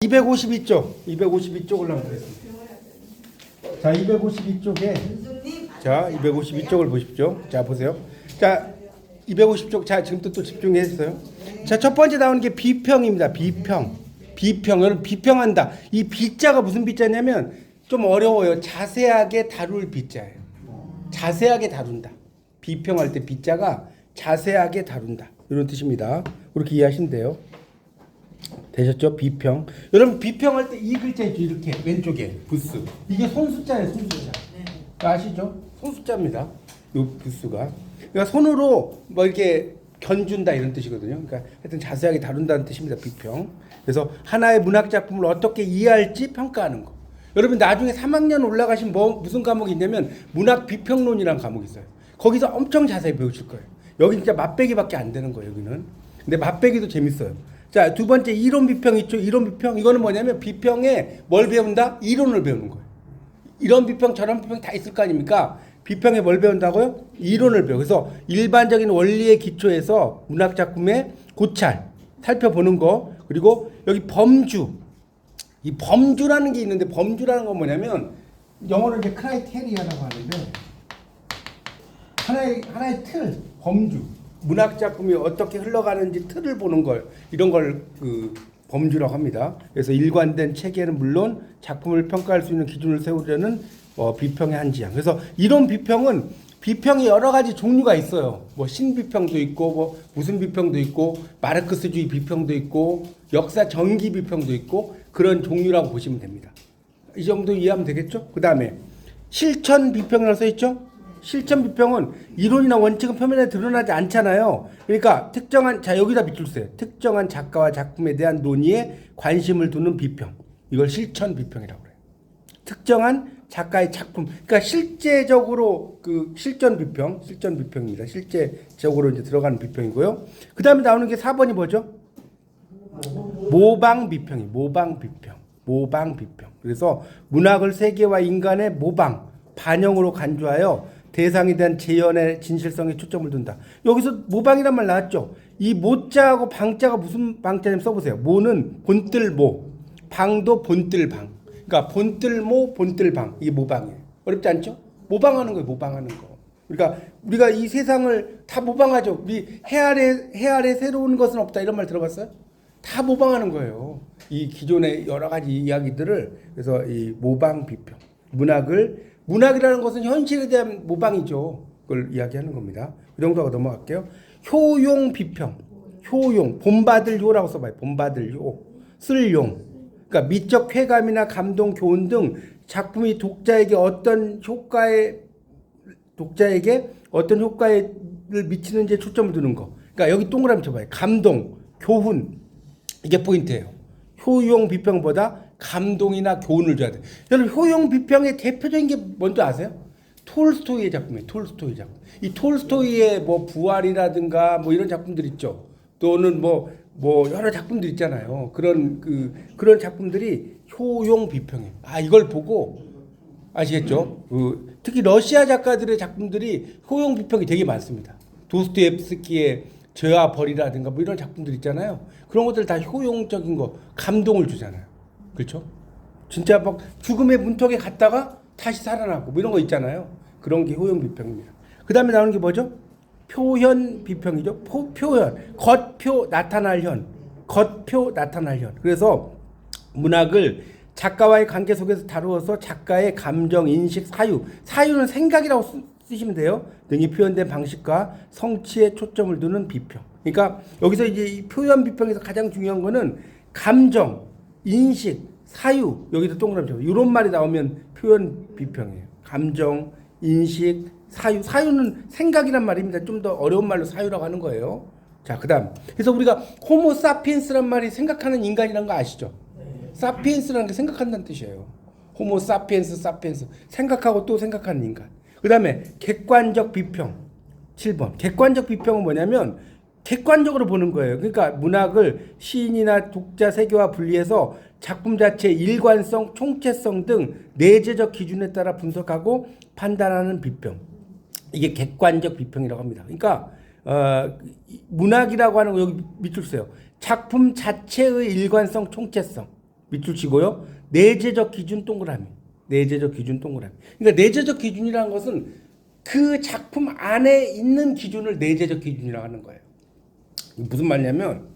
252쪽을 한번 보겠습니다. 자, 252쪽에 자, 252쪽을 보십시오. 자, 보세요. 자, 250쪽. 자, 지금부터 또 집중해 주세요. 자, 첫 번째 나오는 게 비평입니다. 비평. 여러분 비평한다. 이 비자가 무슨 비자냐면 좀 어려워요. 자세하게 다룰 비자예요. 자세하게 다룬다. 비평할 때 비자가 자세하게 다룬다. 이런 뜻입니다. 그렇게 이해하시면 돼요. 되셨죠? 비평. 여러분 비평할 때 이 글자 있죠? 이렇게 왼쪽에 부스. 이게 손숫자예요. 손숫자. 아시죠? 손숫자입니다. 이 부스가. 그러니까 손으로 뭐 이렇게 견준다 이런 뜻이거든요. 그러니까 하여튼 자세하게 다룬다는 뜻입니다. 비평. 그래서 하나의 문학 작품을 어떻게 이해할지 평가하는 거. 여러분 나중에 3학년 올라가신 무슨 과목이 있냐면 문학 비평론이라는 과목이 있어요. 거기서 엄청 자세히 배우실 거예요. 여기 진짜 맛배기밖에 안 되는 거예요. 여기는. 근데 맛배기도 재밌어요. 자, 두 번째 이론 비평 있죠. 이론 비평. 이거는 뭐냐면 비평에 뭘 배운다? 이론을 배우는 거예요. 이런 비평 저런 비평 다 있을 거 아닙니까? 비평에 뭘 배운다고요? 이론을 배워. 그래서 일반적인 원리의 기초에서 문학 작품의 고찰 살펴보는 거. 그리고 여기 범주. 이 범주라는 게 있는데 범주라는 건 뭐냐면 영어로 이제 크라이테리아라고 하는데 하나의 틀, 범주. 문학 작품이 어떻게 흘러가는지 틀을 보는 걸 이런 걸 그 범주라고 합니다. 그래서 일관된 체계는 물론 작품을 평가할 수 있는 기준을 세우려는 비평의 한 지향. 그래서 이런 비평은 비평이 여러 가지 종류가 있어요. 뭐 신비평도 있고 뭐 무슨 비평도 있고 마르크스주의 비평도 있고 역사 전기 비평도 있고 그런 종류라고 보시면 됩니다. 이 정도 이해하면 되겠죠? 그다음에 실천 비평이라고 써 있죠? 실천 비평은 이론이나 원칙은 표면에 드러나지 않잖아요. 그러니까 자 여기다 밑줄 세요. 특정한 작가와 작품에 대한 논의에 관심을 두는 비평. 이걸 실천 비평이라고 그래요. 특정한 작가의 작품. 그러니까 실제적으로 그 실전 비평입니다. 실제적으로 이제 들어가는 비평이고요. 그다음에 나오는 게 4번이 뭐죠? 모방 비평. 그래서 문학을 세계와 인간의 모방, 반영으로 간주하여 대상에 대한 재현의 진실성에 초점을 둔다. 여기서 모방이란 말 나왔죠. 이 모자하고 방자가 무슨 방자냐면 써보세요. 모는 본뜰모, 방도 본뜰방. 그러니까 본뜰모, 본뜰방. 이게 모방이에요. 어렵지 않죠? 모방하는 거예요. 모방하는 거. 그러니까 우리가 이 세상을 다 모방하죠. 우리 해 아래 새로운 것은 없다. 이런 말 들어봤어요? 다 모방하는 거예요. 이 기존의 여러 가지 이야기들을. 그래서 이 모방 비평. 문학이라는 것은 현실에 대한 모방이죠. 그걸 이야기하는 겁니다. 그 정도하고 넘어갈게요. 효용 비평. 본받을 효라고 써봐요. 본받을 효. 쓸 용. 그러니까 미적 쾌감이나 감동, 교훈 등 작품이 독자에게 어떤 효과를 미치는지에 초점을 두는 거. 그러니까 여기 동그라미 쳐봐요. 감동, 교훈. 이게 포인트예요. 효용 비평보다 감동이나 교훈을 줘야 돼. 여러분 효용 비평의 대표적인 게 뭔지 아세요? 톨스토이의 작품이에요. 이 톨스토이의 뭐 부활이라든가 뭐 이런 작품들 있죠. 또는 뭐 여러 작품들 있잖아요. 그런 작품들이 효용 비평이에요. 아 이걸 보고 아시겠죠? 특히 러시아 작가들의 작품들이 효용 비평이 되게 많습니다. 도스토옙스키의 죄와 벌이라든가 뭐 이런 작품들 있잖아요. 그런 것들 다 효용적인 거, 감동을 주잖아요. 그렇죠? 진짜 막 죽음의 문턱에 갔다가 다시 살아나고 뭐 이런 거 있잖아요. 그런 게 효용 비평입니다. 그 다음에 나오는 게 뭐죠? 표현 비평이죠. 표현. 겉표 나타날 현. 그래서 문학을 작가와의 관계 속에서 다루어서 작가의 감정, 인식, 사유는 생각이라고 쓰시면 돼요. 등이 표현된 방식과 성취에 초점을 두는 비평. 그러니까 여기서 이제 이 표현 비평에서 가장 중요한 거는 감정, 인식, 사유. 여기도 동그라미 쳐. 이런 말이 나오면 표현 비평이에요. 감정, 인식, 사유. 사유는 생각이란 말입니다. 좀 더 어려운 말로 사유라고 하는 거예요. 자, 그다음. 그래서 우리가 호모 사피엔스란 말이 생각하는 인간이란 거 아시죠? 사피엔스라는 게 생각한다는 뜻이에요. 호모 사피엔스. 생각하고 또 생각하는 인간. 그 다음에 객관적 비평 7번. 객관적 비평은 뭐냐면 객관적으로 보는 거예요. 그러니까 문학을 시인이나 독자 세계와 분리해서 작품 자체의 일관성, 총체성 등 내재적 기준에 따라 분석하고 판단하는 비평. 이게 객관적 비평이라고 합니다. 그러니까 문학이라고 하는 거 여기 밑줄 써요. 작품 자체의 일관성, 총체성. 밑줄 치고요. 내재적 기준 동그라미. 내재적 기준 동그라미. 그러니까 내재적 기준이라는 것은 그 작품 안에 있는 기준을 내재적 기준이라고 하는 거예요. 무슨 말이냐면,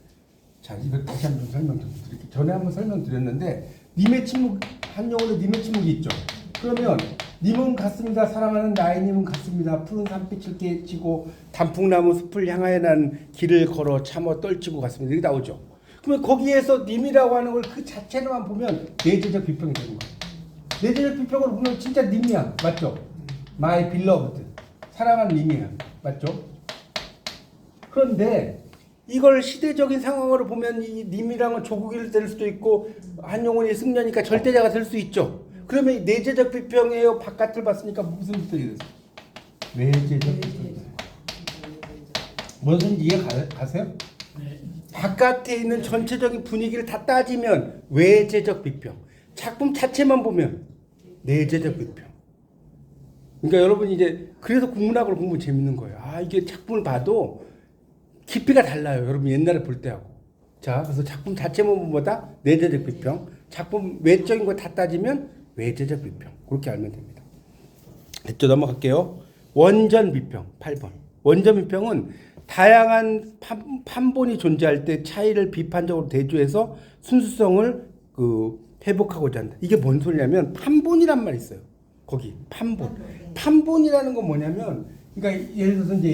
자, 이거 다시 한번 설명 좀 드릴게요. 전에 한번 설명드렸는데, 님의 침묵, 한영어로 님의 침묵이 있죠. 그러면 님은 같습니다. 사랑하는 나의 님은 같습니다. 푸른 산빛을 깨치고 단풍나무 숲을 향하여 난 길을 걸어 참어 떨치고 갔습니다. 이렇게 나오죠. 그러면 거기에서 님이라고 하는 걸 그 자체로만 보면 내재적 비평이 되는 거예요. 내재적 비평으로 보면 진짜 님이야. 맞죠? My beloved. 사랑하는 님이야. 맞죠? 그런데 이걸 시대적인 상황으로 보면 이 님이랑은 조국일 될 수도 있고 한용운이 승려니까 절대자가 될 수 있죠. 그러면 내재적 비평이에요. 바깥을 봤으니까 무슨 비평이 됐어요? 내재적 비평. 무슨 이해 가세요? 바깥에 있는 전체적인 분위기를 다 따지면 외재적 비평. 작품 자체만 보면 내재적 비평. 그러니까 여러분 이제 그래서 국문학을 공부 재밌는 거예요. 아, 이게 작품을 봐도 깊이가 달라요. 여러분 옛날에 볼 때하고. 자, 그래서 작품 자체만 보다 내재적 비평. 작품 외적인 거 다 따지면 외재적 비평. 그렇게 알면 됩니다. 됐죠? 넘어갈게요. 원전 비평 8번. 원전 비평은 다양한 판본이 존재할 때 차이를 비판적으로 대조해서 순수성을 회복하고자 한다. 이게 뭔 소리냐면 판본이란 말이 있어요. 거기 판본. 판본이라는 건 뭐냐면, 그러니까 예를 들어서 이제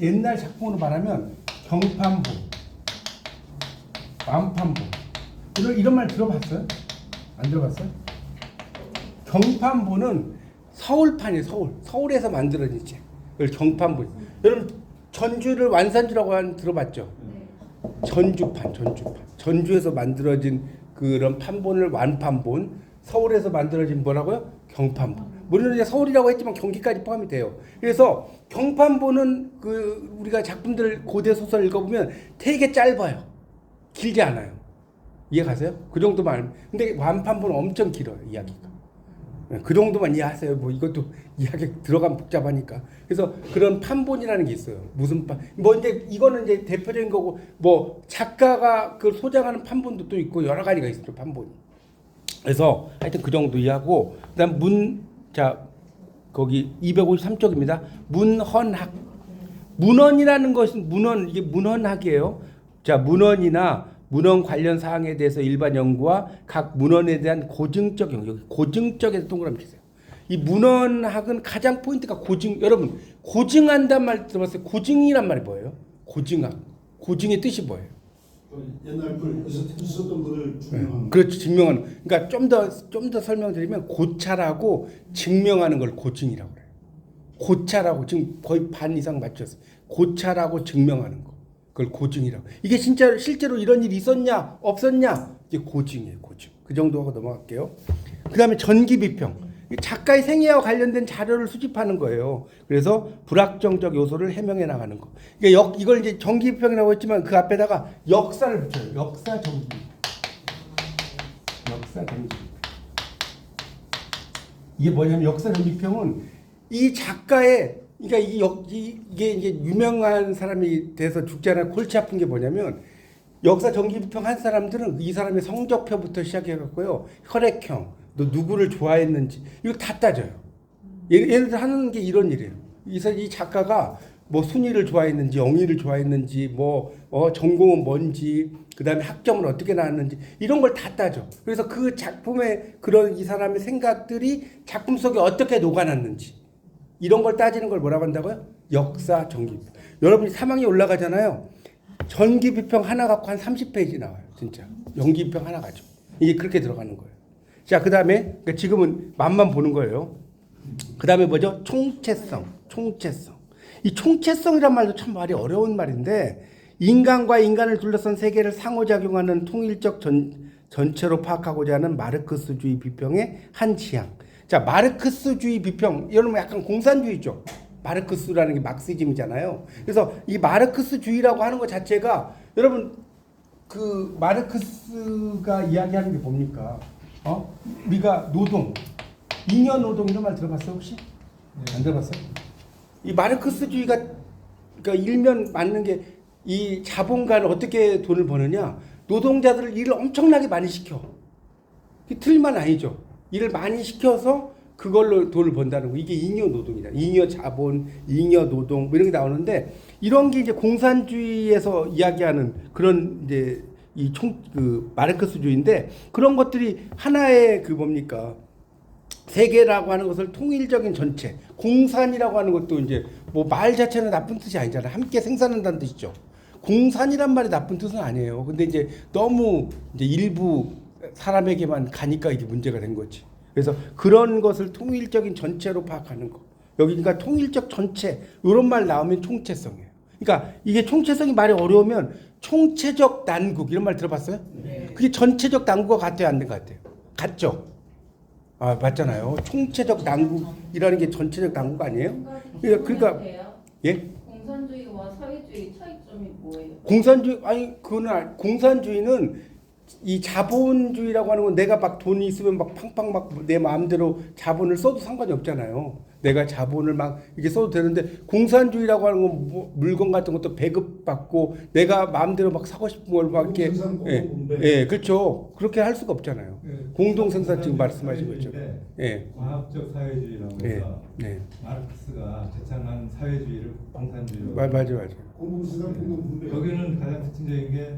옛날 작품으로 말하면 경판본, 완판본 이런 말 들어봤어요? 안 들어봤어요? 경판본은 서울판이에요. 서울에서 만들어진 책. 그걸 경판본. 여러분 전주를 완산주라고 들어봤죠? 전주판. 전주에서 만들어진 그런 판본을 완판본. 서울에서 만들어진 뭐라고요? 경판본. 물론 이제 서울이라고 했지만 경기까지 포함이 돼요. 그래서 경판본은 우리가 작품들 고대 소설 읽어보면 되게 짧아요. 길지 않아요. 이해 가세요? 그 정도만 알면. 근데 완판본은 엄청 길어요, 이야기가. 그 정도만 이해하세요. 뭐 이것도 이야기 들어가면 복잡하니까. 그래서 그런 판본이라는 게 있어요. 무슨 판? 뭐 이제 이거는 이제 대표적인 거고, 뭐 작가가 그 소장하는 판본도 또 있고 여러 가지가 있어요, 판본이. 그래서 하여튼 그 정도 이해하고, 그다음 거기 253쪽입니다. 문헌학. 문헌이라는 것은 이게 문헌학이에요. 자, 문헌이나 문헌 관련 사항에 대해서 일반 연구와 각 문헌에 대한 고증적 연구. 여기 고증적에서 동그라미 치세요. 이 문헌학은 가장 포인트가 고증. 여러분 고증한단 말 들어봤어요? 고증이란 말이 뭐예요? 고증학. 고증의 뜻이 뭐예요? 옛날 있었던 분을 증명하는. 그렇죠. 증명하는. 그러니까 좀 더 설명드리면 고찰하고 증명하는 걸 고증이라고 그래요. 고찰하고 지금 거의 반 이상 맞췄어요. 고찰하고 증명하는 거. 그걸 고증이라고. 이게 진짜 실제로 이런 일이 있었냐 없었냐 이게 고증이에요. 고증. 그 정도 하고 넘어갈게요. 그다음에 전기 비평. 작가의 생애와 관련된 자료를 수집하는 거예요. 그래서 불확정적 요소를 해명해 나가는 거. 그러니까 이걸 이제 전기 비평이라고 했지만 그 앞에다가 역사를 붙여요. 역사 전기. 역사 전기. 이게 뭐냐면 역사 전기 비평은 이 작가의, 그러니까 이게 이제 유명한 사람이 돼서 죽지 않아 골치 아픈 게 뭐냐면, 역사 전기 비평 한 사람들은 이 사람의 성적표부터 시작해 갖고요, 혈액형, 너 누구를 좋아했는지 이거 다 따져요. 예를 들어 하는 게 이런 일이에요. 이 작가가 뭐 순위를 좋아했는지 영희를 좋아했는지 전공은 뭔지 그다음에 학점은 어떻게 나왔는지 이런 걸 다 따져. 그래서 그 작품의 그런 이 사람의 생각들이 작품 속에 어떻게 녹아났는지 이런 걸 따지는 걸 뭐라고 한다고요? 역사 전기 비평. 여러분이 3학년 올라가잖아요. 전기 비평 하나 갖고 한 30페이지 나와요. 진짜 연기 비평 하나 가지고 이게 그렇게 들어가는 거예요. 자, 그 다음에 그러니까 지금은 맛만 보는 거예요. 그 다음에 뭐죠? 총체성. 이 총체성이란 말도 참 말이 어려운 말인데, 인간과 인간을 둘러싼 세계를 상호작용하는 통일적 전체로 파악하고자 하는 마르크스주의 비평의 한 지향. 자, 마르크스주의 비평, 여러분 약간 공산주의죠. 마르크스라는 게 막시즘이잖아요. 그래서 이 마르크스주의라고 하는 것 자체가, 여러분 그 마르크스가 이야기하는 게 뭡니까? 우리가 노동, 잉여 노동 이런 말 들어봤어요 혹시? 안 들어봤어요? 이 마르크스주의가 그러니까 일면 맞는 게, 이 자본가는 어떻게 돈을 버느냐? 노동자들을 일을 엄청나게 많이 시켜. 그게 틀린 말은 아니죠. 일을 많이 시켜서 그걸로 돈을 번다는 거. 이게 잉여 노동이다. 잉여 자본, 잉여 노동 뭐 이런 게 나오는데 이런 게 이제 공산주의에서 이야기하는 그런 이제 이 그 마르크스주의인데 그런 것들이 하나의 그 뭡니까? 세계라고 하는 것을 통일적인 전체, 공산이라고 하는 것도 이제 뭐 말 자체는 나쁜 뜻이 아니잖아요. 함께 생산한다는 뜻이죠. 공산이란 말이 나쁜 뜻은 아니에요. 근데 이제 너무 이제 일부 사람에게만 가니까 이게 문제가 된 거지. 그래서 그런 것을 통일적인 전체로 파악하는 거. 여기 그러니까 통일적 전체 이런 말 나오면 총체성이에요. 그러니까 이게 총체성이 말이 어려우면 총체적 난국 이런 말 들어봤어요? 네. 그게 전체적 난국과 같아요, 안 된 것 같아요? 같죠? 아 맞잖아요. 총체적 난국이라는 게 전체적 난국 아니에요? 그러니까 예? 공산주의와 사회주의 차이점이 뭐예요? 공산주의는 이 자본주의라고 하는 건 내가 막 돈이 있으면 막 팡팡 막 내 마음대로 자본을 써도 상관이 없잖아요. 내가 자본을 막 이렇게 써도 되는데 공산주의라고 하는 건 뭐 물건 같은 것도 배급받고 내가 마음대로 막 사고 싶은 걸 막 이렇게 예, 그렇죠. 그렇게 할 수가 없잖아요. 공동 생산 지금 말씀하신 거죠. 예. 과학적 사회주의라고 해서 마르크스가 제창한 사회주의를 공산주의로 맞아. 공동생산 공동분배. 여기는 가장 특징적인 게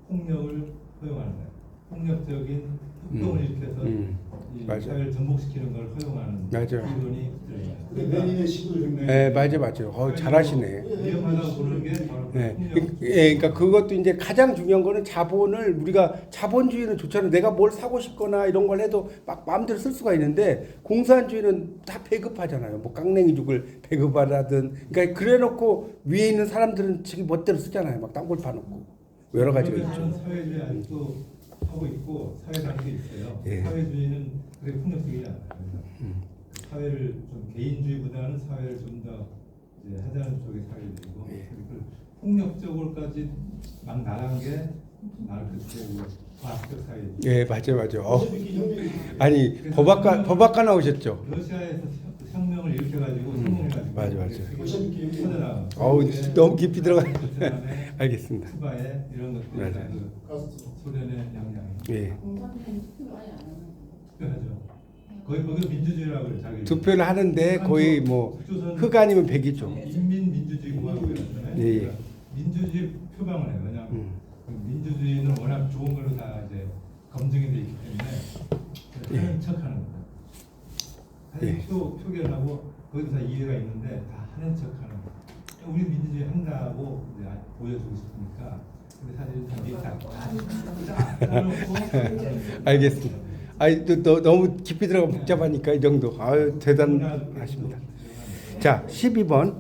폭력을 허용하는 거예요. 폭력적인 흑동을 일으켜서 이 맞아요. 사회를 전복시키는 걸 허용하는 맞아요. 이론이 들어요. 근데 내년에 11월 네, 맞아요. 잘하시네. 위험하다고 보는 게 바로 네. 폭력. 그러니까 그것도 이제 가장 중요한 거는 자본을 우리가 자본주의는 좋잖아요. 내가 뭘 사고 싶거나 이런 걸 해도 막 마음대로 쓸 수가 있는데 공산주의는 다 배급하잖아요. 뭐 깡냉이죽을 배급하라든 그러니까 그래놓고 위에 있는 사람들은 지금 멋대로 쓰잖아요. 막 땅굴 파놓고 여러 가지가 있죠. 사회주의 아직도 하고 있고 사회당도 있어요. 예. 사회주의는 그렇게 폭력적이지 않아요. 그래서 사회를 좀 개인주의보다는 사회를 좀 더 이제 하자는 쪽의 사회주의고 그리고 폭력적으로까지 막 나간 게 마르크스의 과학적 사회주의. 예, 맞아요. 아니 법학과 나오셨죠? 러시아에서 혁명을 일으켜가지고 성공해가지고 맞아. 퍼져나가. 어우 너무 깊이 들어가. 알겠습니다. 쿠바에 이런 것들이 맞아요. 다 그 소련의 양양이 예. 공산주의는 투표 많이 안 하는 투표하죠. 거기 민주주의라고 그래요. 자기 투표를 하는데 거의 뭐 흑 아니면 백이죠. 인민민주주의 공화국이었잖아요. 예. 그러니까 민주주의 표방을 해요. 왜냐하면 민주주의는 워낙 좋은 걸로 다 이제 검증이 돼 있기 때문에 하는 척하는 거예요. 사실 표결을 하고 거기서 다 이해가 있는데 다 하는 척하는 거예요. 우리 민주주의 한다고 이제 보여주고 싶으니까. 근데 사실 다 알겠습니다. 아이 또 너무 깊이 들어가 복잡하니까 이 정도. 아유 대단하십니다. 자 12번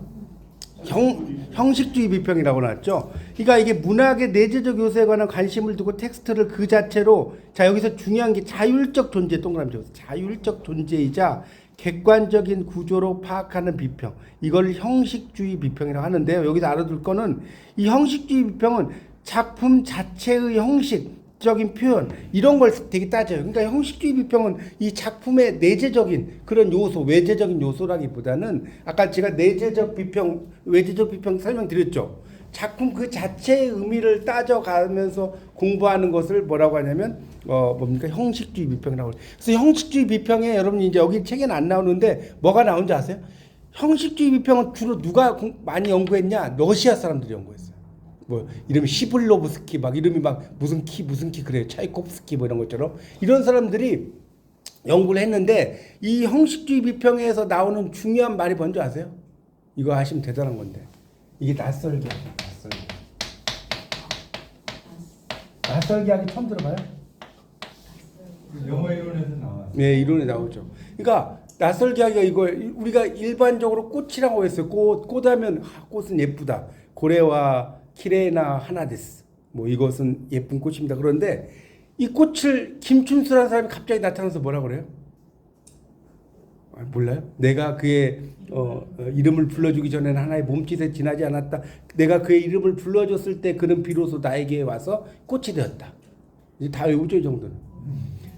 형식주의 비평이라고 나왔죠. 그러니까 이게 문학의 내재적 요소에 관한 관심을 두고 텍스트를 그 자체로 자 여기서 중요한 게 자율적 존재 동그라미 적어서 자율적 존재이자 객관적인 구조로 파악하는 비평. 이걸 형식주의 비평이라고 하는데요. 여기서 알아둘 거는 이 형식주의 비평은 작품 자체의 형식적인 표현 이런 걸 되게 따져요. 그러니까 형식주의 비평은 이 작품의 내재적인 그런 요소, 외재적인 요소라기보다는 아까 제가 내재적 비평, 외재적 비평 설명드렸죠. 작품 그 자체의 의미를 따져가면서 공부하는 것을 뭐라고 하냐면 뭡니까 형식주의 비평이라고 해요. 그래서 형식주의 비평에 여러분 이제 여기 책에는 안 나오는데 뭐가 나온지 아세요? 형식주의 비평은 주로 누가 많이 연구했냐? 러시아 사람들이 연구했어요. 뭐 이름이 시블로브스키 막 이름이 막 무슨 키 그래요. 차이콥스키 뭐 이런 것처럼 이런 사람들이 연구를 했는데 이 형식주의 비평에서 나오는 중요한 말이 뭔지 아세요? 이거 하시면 대단한 건데 이게 낯설기. 낯설기 하기 처음 들어봐요? 영어 이론에서 나와요. 네, 이론에 나오죠. 그러니까 낯설기 하기가 이걸 우리가 일반적으로 꽃이라고 했어요. 꽃하면 꽃은 예쁘다. 고래와 키레나 하나데스. 뭐 이것은 예쁜 꽃입니다. 그런데 이 꽃을 김춘수라는 사람이 갑자기 나타나서 뭐라고 그래요? 몰라요? 내가 그의 이름을 불러주기 전에는 하나의 몸짓에 지나지 않았다. 내가 그의 이름을 불러줬을 때 그는 비로소 나에게 와서 꽃이 되었다. 이제 다 외우죠, 이 정도는.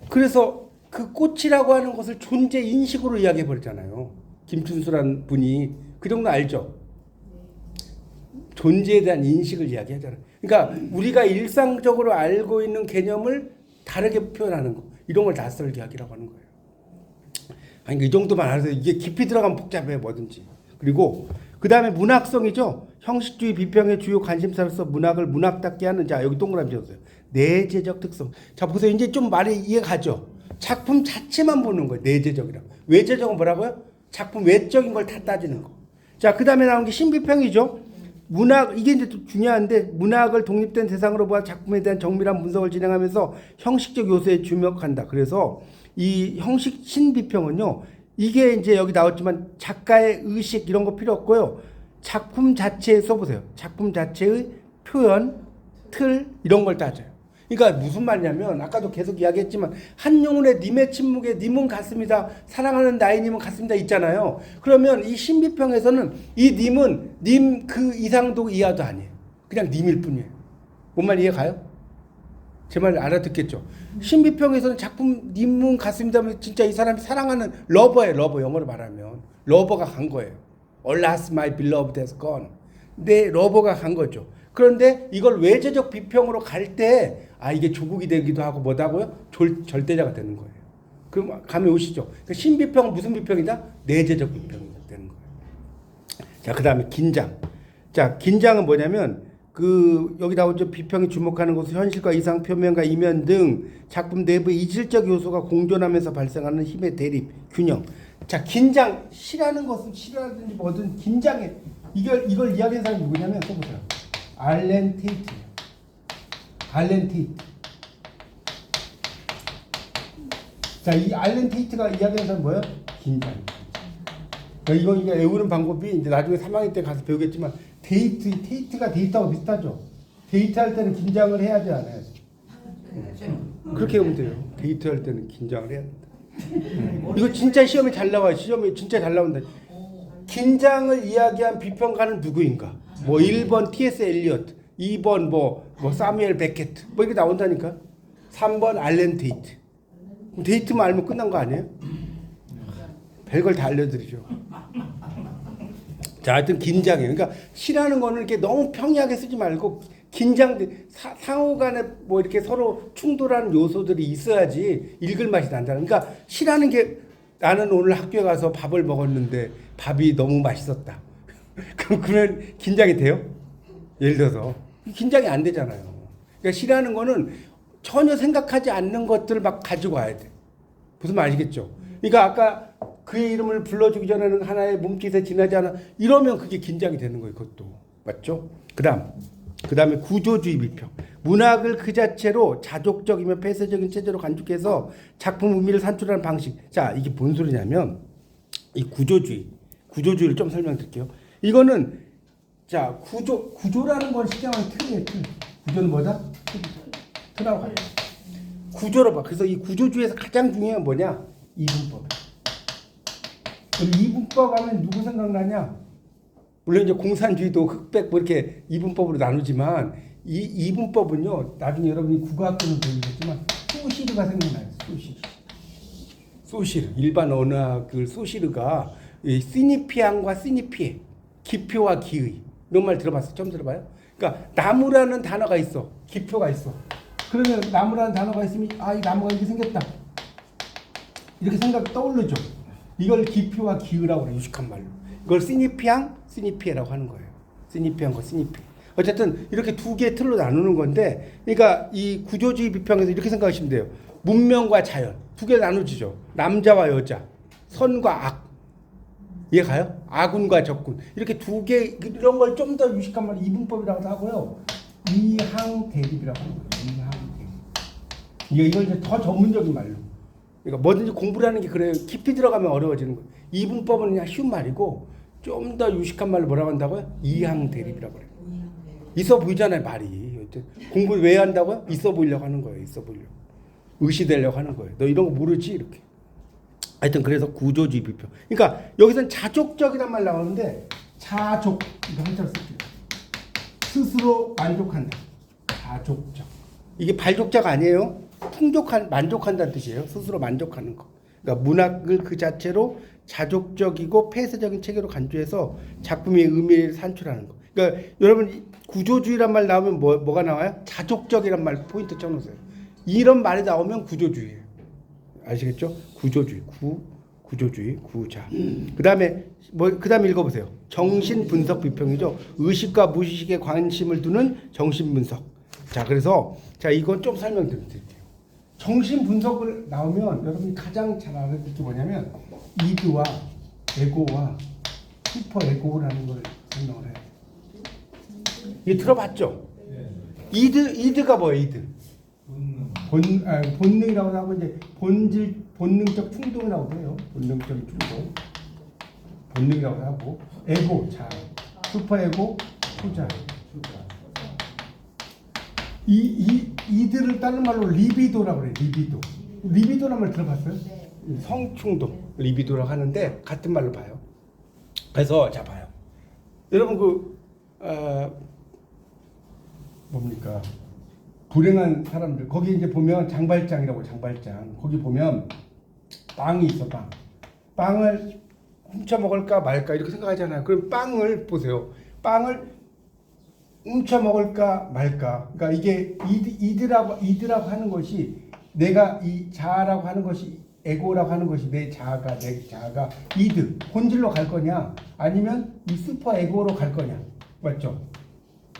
그래서 그 꽃이라고 하는 것을 존재 인식으로 이야기해 버렸잖아요. 김춘수라는 분이 그 정도 알죠? 존재에 대한 인식을 이야기하잖아요. 그러니까 우리가 일상적으로 알고 있는 개념을 다르게 표현하는 거. 이런 걸 낯설기하기라고 하는 거예요. 아니 이 정도만 알아서 이게 깊이 들어가면 복잡해 뭐든지. 그리고 그 다음에 문학성이죠. 형식주의 비평의 주요 관심사로서 문학을 문학답게 하는 자 여기 동그라미 쳤어요. 내재적 특성. 자 보세요. 이제 좀 말이 이해가죠. 작품 자체만 보는 거예요. 내재적이라. 외재적은 뭐라고요? 작품 외적인 걸 다 따지는 거. 자 그 다음에 나온 게 신비평이죠. 문학 이게 이제 좀 중요한데 문학을 독립된 대상으로 보아 작품에 대한 정밀한 분석을 진행하면서 형식적 요소에 주목한다. 그래서 이 형식 신비평은요. 이게 이제 여기 나왔지만 작가의 의식 이런 거 필요 없고요. 작품 자체에 써보세요. 작품 자체의 표현, 틀 이런 걸 따져요. 그러니까 무슨 말이냐면 아까도 계속 이야기했지만 한용운의 님의 침묵에 님은 같습니다. 사랑하는 나의 님은 같습니다 있잖아요. 그러면 이 신비평에서는 이 님은 님 그 이상도 이하도 아니에요. 그냥 님일 뿐이에요. 뭔 말 이해 가요? 제 말 알아듣겠죠? 신비평에서는 작품 님은 같습니다. 진짜 이 사람이 사랑하는 러버예요. 러버 영어로 말하면 러버가 간 거예요. Alas my beloved has gone. 내 러버가 간 거죠. 그런데 이걸 외재적 비평으로 갈 때 아 이게 조국이 되기도 하고 뭐다고요? 절대자가 되는 거예요. 그럼 감이 오시죠? 그러니까 신비평은 무슨 비평이다? 내재적 비평이 되는 거예요. 자, 그 다음에 긴장. 자, 긴장은 뭐냐면 그 여기 나오죠. 비평이 주목하는 것은 현실과 이상 표면과 이면 등 작품 내부의 이질적 요소가 공존하면서 발생하는 힘의 대립, 균형. 자, 긴장, 시라는 것은 시라든지 뭐든 긴장해. 이걸 이야기한 사람이 누구냐면 써보세요. 알렌 테이트. 알렌 테이트. 자, 이 알렌 테이트가 이야기하는 사람은 뭐예요? 긴장. 그러니까 이거 외우는 방법이 이제 나중에 3학년 때 가서 배우겠지만 테이트가 데이트하고 비슷하죠. 데이트할 때는 긴장을 해야지 않아요. 그렇게 하면 돼요. 데이트할 때는 긴장을 해야 된다. 이거 진짜 시험에 잘 나와요. 시험에 진짜 잘 나온다. 긴장을 이야기한 비평가는 누구인가? 뭐 1번 T.S. 엘리엇, 2번 뭐 사뮤엘 베켓 뭐 이렇게 나온다니까. 3번 알렌 테이트. 데이트만 알면 끝난 거 아니에요? 별걸 다 알려드리죠. 자, 하여튼 긴장이에요. 그러니까 시라는 거는 이렇게 너무 평이하게 쓰지 말고 긴장, 상호간에 뭐 이렇게 서로 충돌하는 요소들이 있어야지 읽을 맛이 난다. 그러니까 시라는 게 나는 오늘 학교에 가서 밥을 먹었는데 밥이 너무 맛있었다. 그러면 긴장이 돼요? 예를 들어서 긴장이 안 되잖아요. 그러니까 시라는 거는 전혀 생각하지 않는 것들을 막 가지고 와야 돼. 무슨 말 아시겠죠? 그러니까 아까 그의 이름을 불러주기 전에는 하나의 몸짓에 지나지 않아 이러면 그게 긴장이 되는 거예요. 그것도 맞죠? 그다음에 구조주의 비평. 문학을 그 자체로 자족적이며 폐쇄적인 체제로 간주해서 작품 의미를 산출하는 방식. 자, 이게 뭔 소리냐면 이 구조주의를 좀 설명드릴게요. 이거는 자 구조라는 건 시장의 틀이에요. 틀. 구조는 뭐다? 틀하고 같아. 구조로 봐. 그래서 이 구조주의에서 가장 중요한 건 뭐냐? 이분법. 이분법 하면 누구 생각나냐? 물론 이제 공산주의도 흑백 뭐 이렇게 이분법으로 나누지만 이 이분법은요. 나중에 여러분이 국어학교는 배우겠지만 소시르가 생각나요. 소시르. 일반 언어학을 소시르가 시니피안과 시니피에 기표와 기의 이런 말 들어봤어요? 처음 들어봐요? 그러니까 나무라는 단어가 있어. 기표가 있어. 그러면 나무라는 단어가 있으면 이 나무가 이렇게 생겼다. 이렇게 생각 떠오르죠. 이걸 기표와 기의라고 그래요. 유식한 말로. 이걸 시니피에라고 하는 거예요. 시니피안과 시니피. 어쨌든 이렇게 두 개의 틀로 나누는 건데, 그러니까 이 구조주의 비평에서 이렇게 생각하시면 돼요. 문명과 자연 두 개 나누지죠. 남자와 여자, 선과 악. 이해가요? 아군과 적군. 이렇게 두 개 이런 걸 좀 더 유식한 말로 이분법이라고도 하고요. 이항 대립이라고 하는 거예요. 이항 대립. 이걸 이제 더 전문적인 말로. 그러니까 뭐든지 공부를 하는 게 그래요. 깊이 들어가면 어려워지는 거예요. 이분법은 그냥 쉬운 말이고 좀 더 유식한 말로 뭐라고 한다고요? 이항 대립이라고 그래요. 있어 보이잖아요, 말이. 공부를 왜 한다고요? 있어 보이려고 하는 거예요. 있어 보이려고. 의시되려고 하는 거예요. 너 이런 거 모르지? 이렇게. 하여튼 그래서 구조주의 비평. 그러니까 여기서는 자족적이란 말 나오는데 자족 이거 한자로 쓸게요. 스스로 만족한다. 자족적. 이게 발족자가 아니에요. 만족한다는 뜻이에요. 스스로 만족하는 거. 그러니까 문학을 그 자체로 자족적이고 폐쇄적인 체계로 간주해서 작품의 의미를 산출하는 거. 그러니까 여러분 구조주의란 말 나오면 뭐가 나와요? 자족적이란 말 포인트 쳐놓으세요. 이런 말이 나오면 구조주의예요. 아시겠죠? 구조주의, 구조주의, 구자. 그다음에 그다음에 읽어보세요. 정신 분석 비평이죠. 의식과 무의식에 관심을 두는 정신 분석. 자, 그래서 자 이건 좀 설명드릴게요. 정신 분석을 나오면 여러분이 가장 잘 알아듣는 게 뭐냐면 이드와 에고와 슈퍼 에고라는 걸 설명을 해요. 이 들어봤죠? 예. 이드가 뭐예요? 이드. 본능. 본능이라고 하고 이제 본능적 충동이라고 해요. 본능적 충동. 본능이라고 하고 에고 자 슈퍼 에고 초자. 이들을 다른 말로 리비도라고 그래요. 리비도라는 말 들어봤어요? 네. 성충동 리비도라고 하는데 같은 말로 봐요. 그래서 자 봐요. 여러분 뭡니까? 불행한 사람들 거기 이제 보면 장발장이라고 장발장 거기 보면 빵이 있어 빵을 훔쳐 먹을까 말까 이렇게 생각하잖아요. 그럼 빵을 보세요. 빵을 훔쳐 먹을까 말까. 그러니까 이게 이드라고 하는 것이 내가 이 자아라고 하는 것이 에고라고 하는 것이 내 자아가 이드 본질로 갈 거냐 아니면 이 슈퍼 에고로 갈 거냐 맞죠?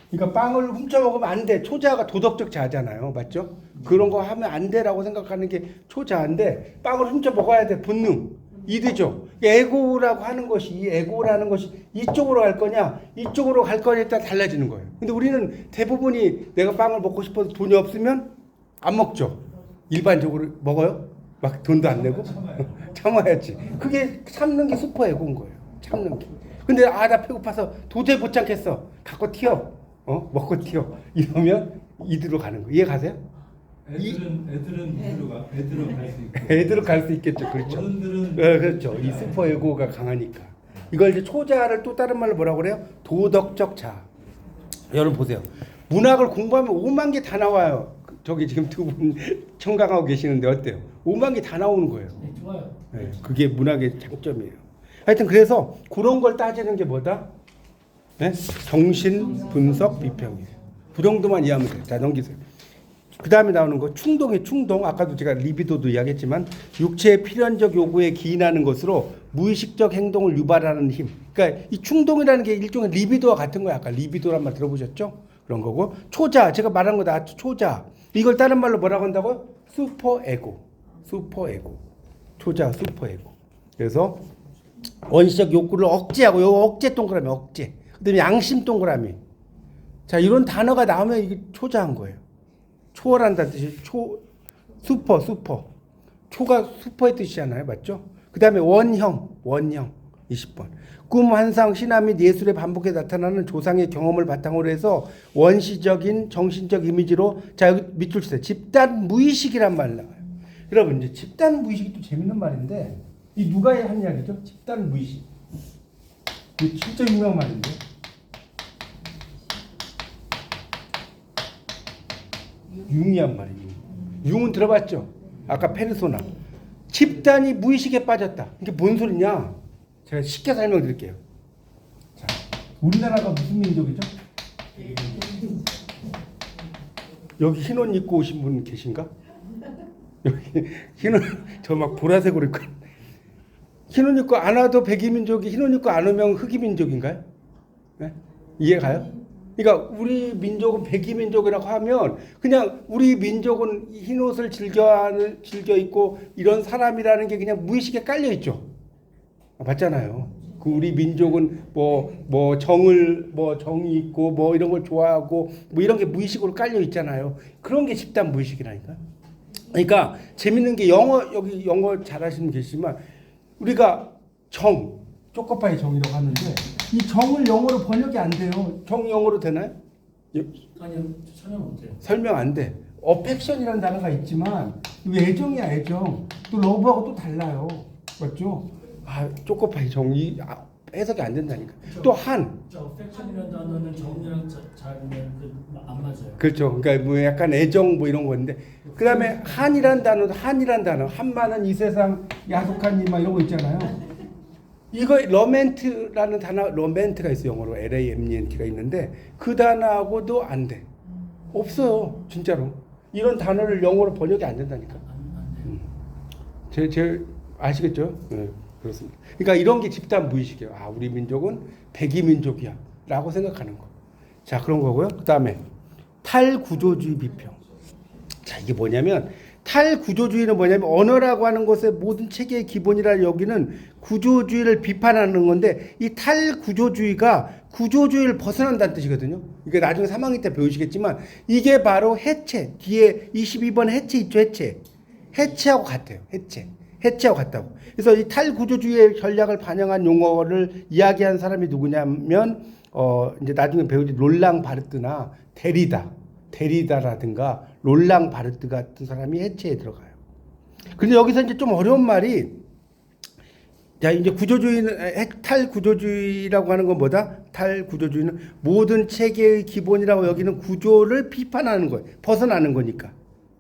그러니까 빵을 훔쳐 먹으면 안 돼. 초자가 도덕적 자아잖아요. 맞죠? 그런 거 하면 안 돼라고 생각하는 게 초자인데 빵을 훔쳐 먹어야 돼. 본능. 이드죠. 에고라고 하는 것이 이 에고라는 것이 이쪽으로 갈 거냐 이쪽으로 갈 거냐에 따라 달라지는 거예요. 근데 우리는 대부분이 내가 빵을 먹고 싶어도 돈이 없으면 안 먹죠. 일반적으로 먹어요? 막 돈도 안 내고 참아야지. 그게 참는 게 슈퍼 에고인 거예요. 참는 게. 근데 나 배고파서 도저히 못 참겠어. 갖고 튀어. 먹고 튀어. 이러면 이드로 가는 거. 이해 가세요? 애들은 애들은 갈 수 있고. 애들은 갈 수 있겠죠. 그렇죠. 어른들은 그렇죠. 이 슈퍼 에고가 강하니까. 이걸 이제 초자를 또 다른 말로 뭐라고 그래요? 도덕적 자아. 여러분 보세요. 문학을 공부하면 5만 개 다 나와요. 저기 지금 두 분 청강하고 계시는데 어때요? 5만 개 다 나오는 거예요. 네, 좋아요. 네, 그게 문학의 장점이에요. 하여튼 그래서 그런 걸 따지는 게 뭐다? 네? 정신 분석 비평이에요. 그 정도만 이해하면 돼요. 자, 넘기세요. 그 다음에 나오는 거 충동의 충동. 아까도 제가 리비도도 이야기했지만 육체의 필연적 요구에 기인하는 것으로 무의식적 행동을 유발하는 힘. 그러니까 이 충동이라는 게 일종의 리비도와 같은 거야. 아까 리비도란 말 들어보셨죠? 그런 거고 초자 제가 말한 거 다 초자. 이걸 다른 말로 뭐라고 한다고요? 슈퍼 에고. 초자 슈퍼 에고. 그래서 원시적 욕구를 억제하고 요 억제 동그라미 억제. 그다음에 양심 동그라미. 자 이런 단어가 나오면 이게 초자한 거예요. 초월한다는 뜻이 슈퍼. 초가 슈퍼의 뜻이잖아요. 맞죠? 그 다음에 원형 20번. 꿈, 환상, 신화 및 예술에 반복해 나타나는 조상의 경험을 바탕으로 해서 원시적인 정신적 이미지로 자 여기 밑줄 치세요. 집단 무의식이란 말 나와요. 여러분 이제 집단 무의식이 또 재밌는 말인데 이 누가 한 이야기죠? 집단 무의식. 이게 진짜 유명한 말인데. 융이란 말이에요. 융은 들어봤죠? 아까 페르소나. 집단이 무의식에 빠졌다. 이게 뭔 소리냐? 제가 쉽게 설명드릴게요. 자, 우리나라가 무슨 민족이죠? 여기 흰 옷 입고 오신 분 계신가? 여기 흰 옷 저 막 보라색으로 입고 흰 옷 입고 안 와도 백이민족이 흰 옷 입고 안 오면 흑이민족인가요? 네? 이해가요? 그러니까 우리 민족은 백이민족이라고 하면 그냥 우리 민족은 흰 옷을 즐겨 입고 이런 사람이라는 게 그냥 무의식에 깔려 있죠. 맞잖아요. 그 우리 민족은 정이 있고 뭐 이런 걸 좋아하고 뭐 이런 게 무의식으로 깔려 있잖아요. 그런 게 집단 무의식이라니까. 그러니까 재밌는 게 여기 영어 잘하시는 분 계시지만 우리가 쪼꼬파이 정이라고 하는데 이 정을 영어로 번역이 안 돼요. 정 영어로 되나요? 아니요, 설명 못해요. 설명 안 돼. 어펙션이라는 단어가 있지만 애정이야 애정. 또 러브하고 또 달라요. 맞죠? 쪼꼬파이 정이 해석이 안 된다니까. 또 한. 어펙션이라는 단어는 정이랑 잘안 맞아요. 그렇죠. 그러니까 뭐 약간 애정 뭐 이런 건데. 그다음에 한이란 단어도 한만은 이 세상 야속한 일 막 이런 거 있잖아요. 이거 로맨트라는 단어 로맨트가 있어요. 영어로 LAMENT가 있는데 그 단어하고도 안 돼. 없어요. 진짜로. 이런 단어를 영어로 번역이 안 된다니까. 제 아시겠죠? 네, 그렇습니다. 그러니까 이런 게 집단 무의식이에요. 아, 우리 민족은 백이 민족이야라고 생각하는 거. 자, 그런 거고요. 그다음에 탈구조주의 비평. 자, 이게 뭐냐면 탈구조주의는 뭐냐면 언어라고 하는 것의 모든 체계의 기본이라 여기는 구조주의를 비판하는 건데 이 탈구조주의가 구조주의를 벗어난다는 뜻이거든요. 이게 나중에 3학년 때 배우시겠지만 이게 바로 해체. 뒤에 22번 해체 있죠, 해체. 해체하고 같아요. 해체하고 같다고. 그래서 이 탈구조주의의 전략을 반영한 용어를 이야기한 사람이 누구냐면 이제 나중에 배우지 롤랑 바르트나 데리다라든가 롤랑 바르트 같은 사람이 해체에 들어가요. 근데 여기서 이제 좀 어려운 말이 자, 이제 구조주의는 탈구조주의라고 하는 건 뭐다? 탈구조주의는 모든 체계의 기본이라고 여기는 구조를 비판하는 거예요. 벗어나는 거니까.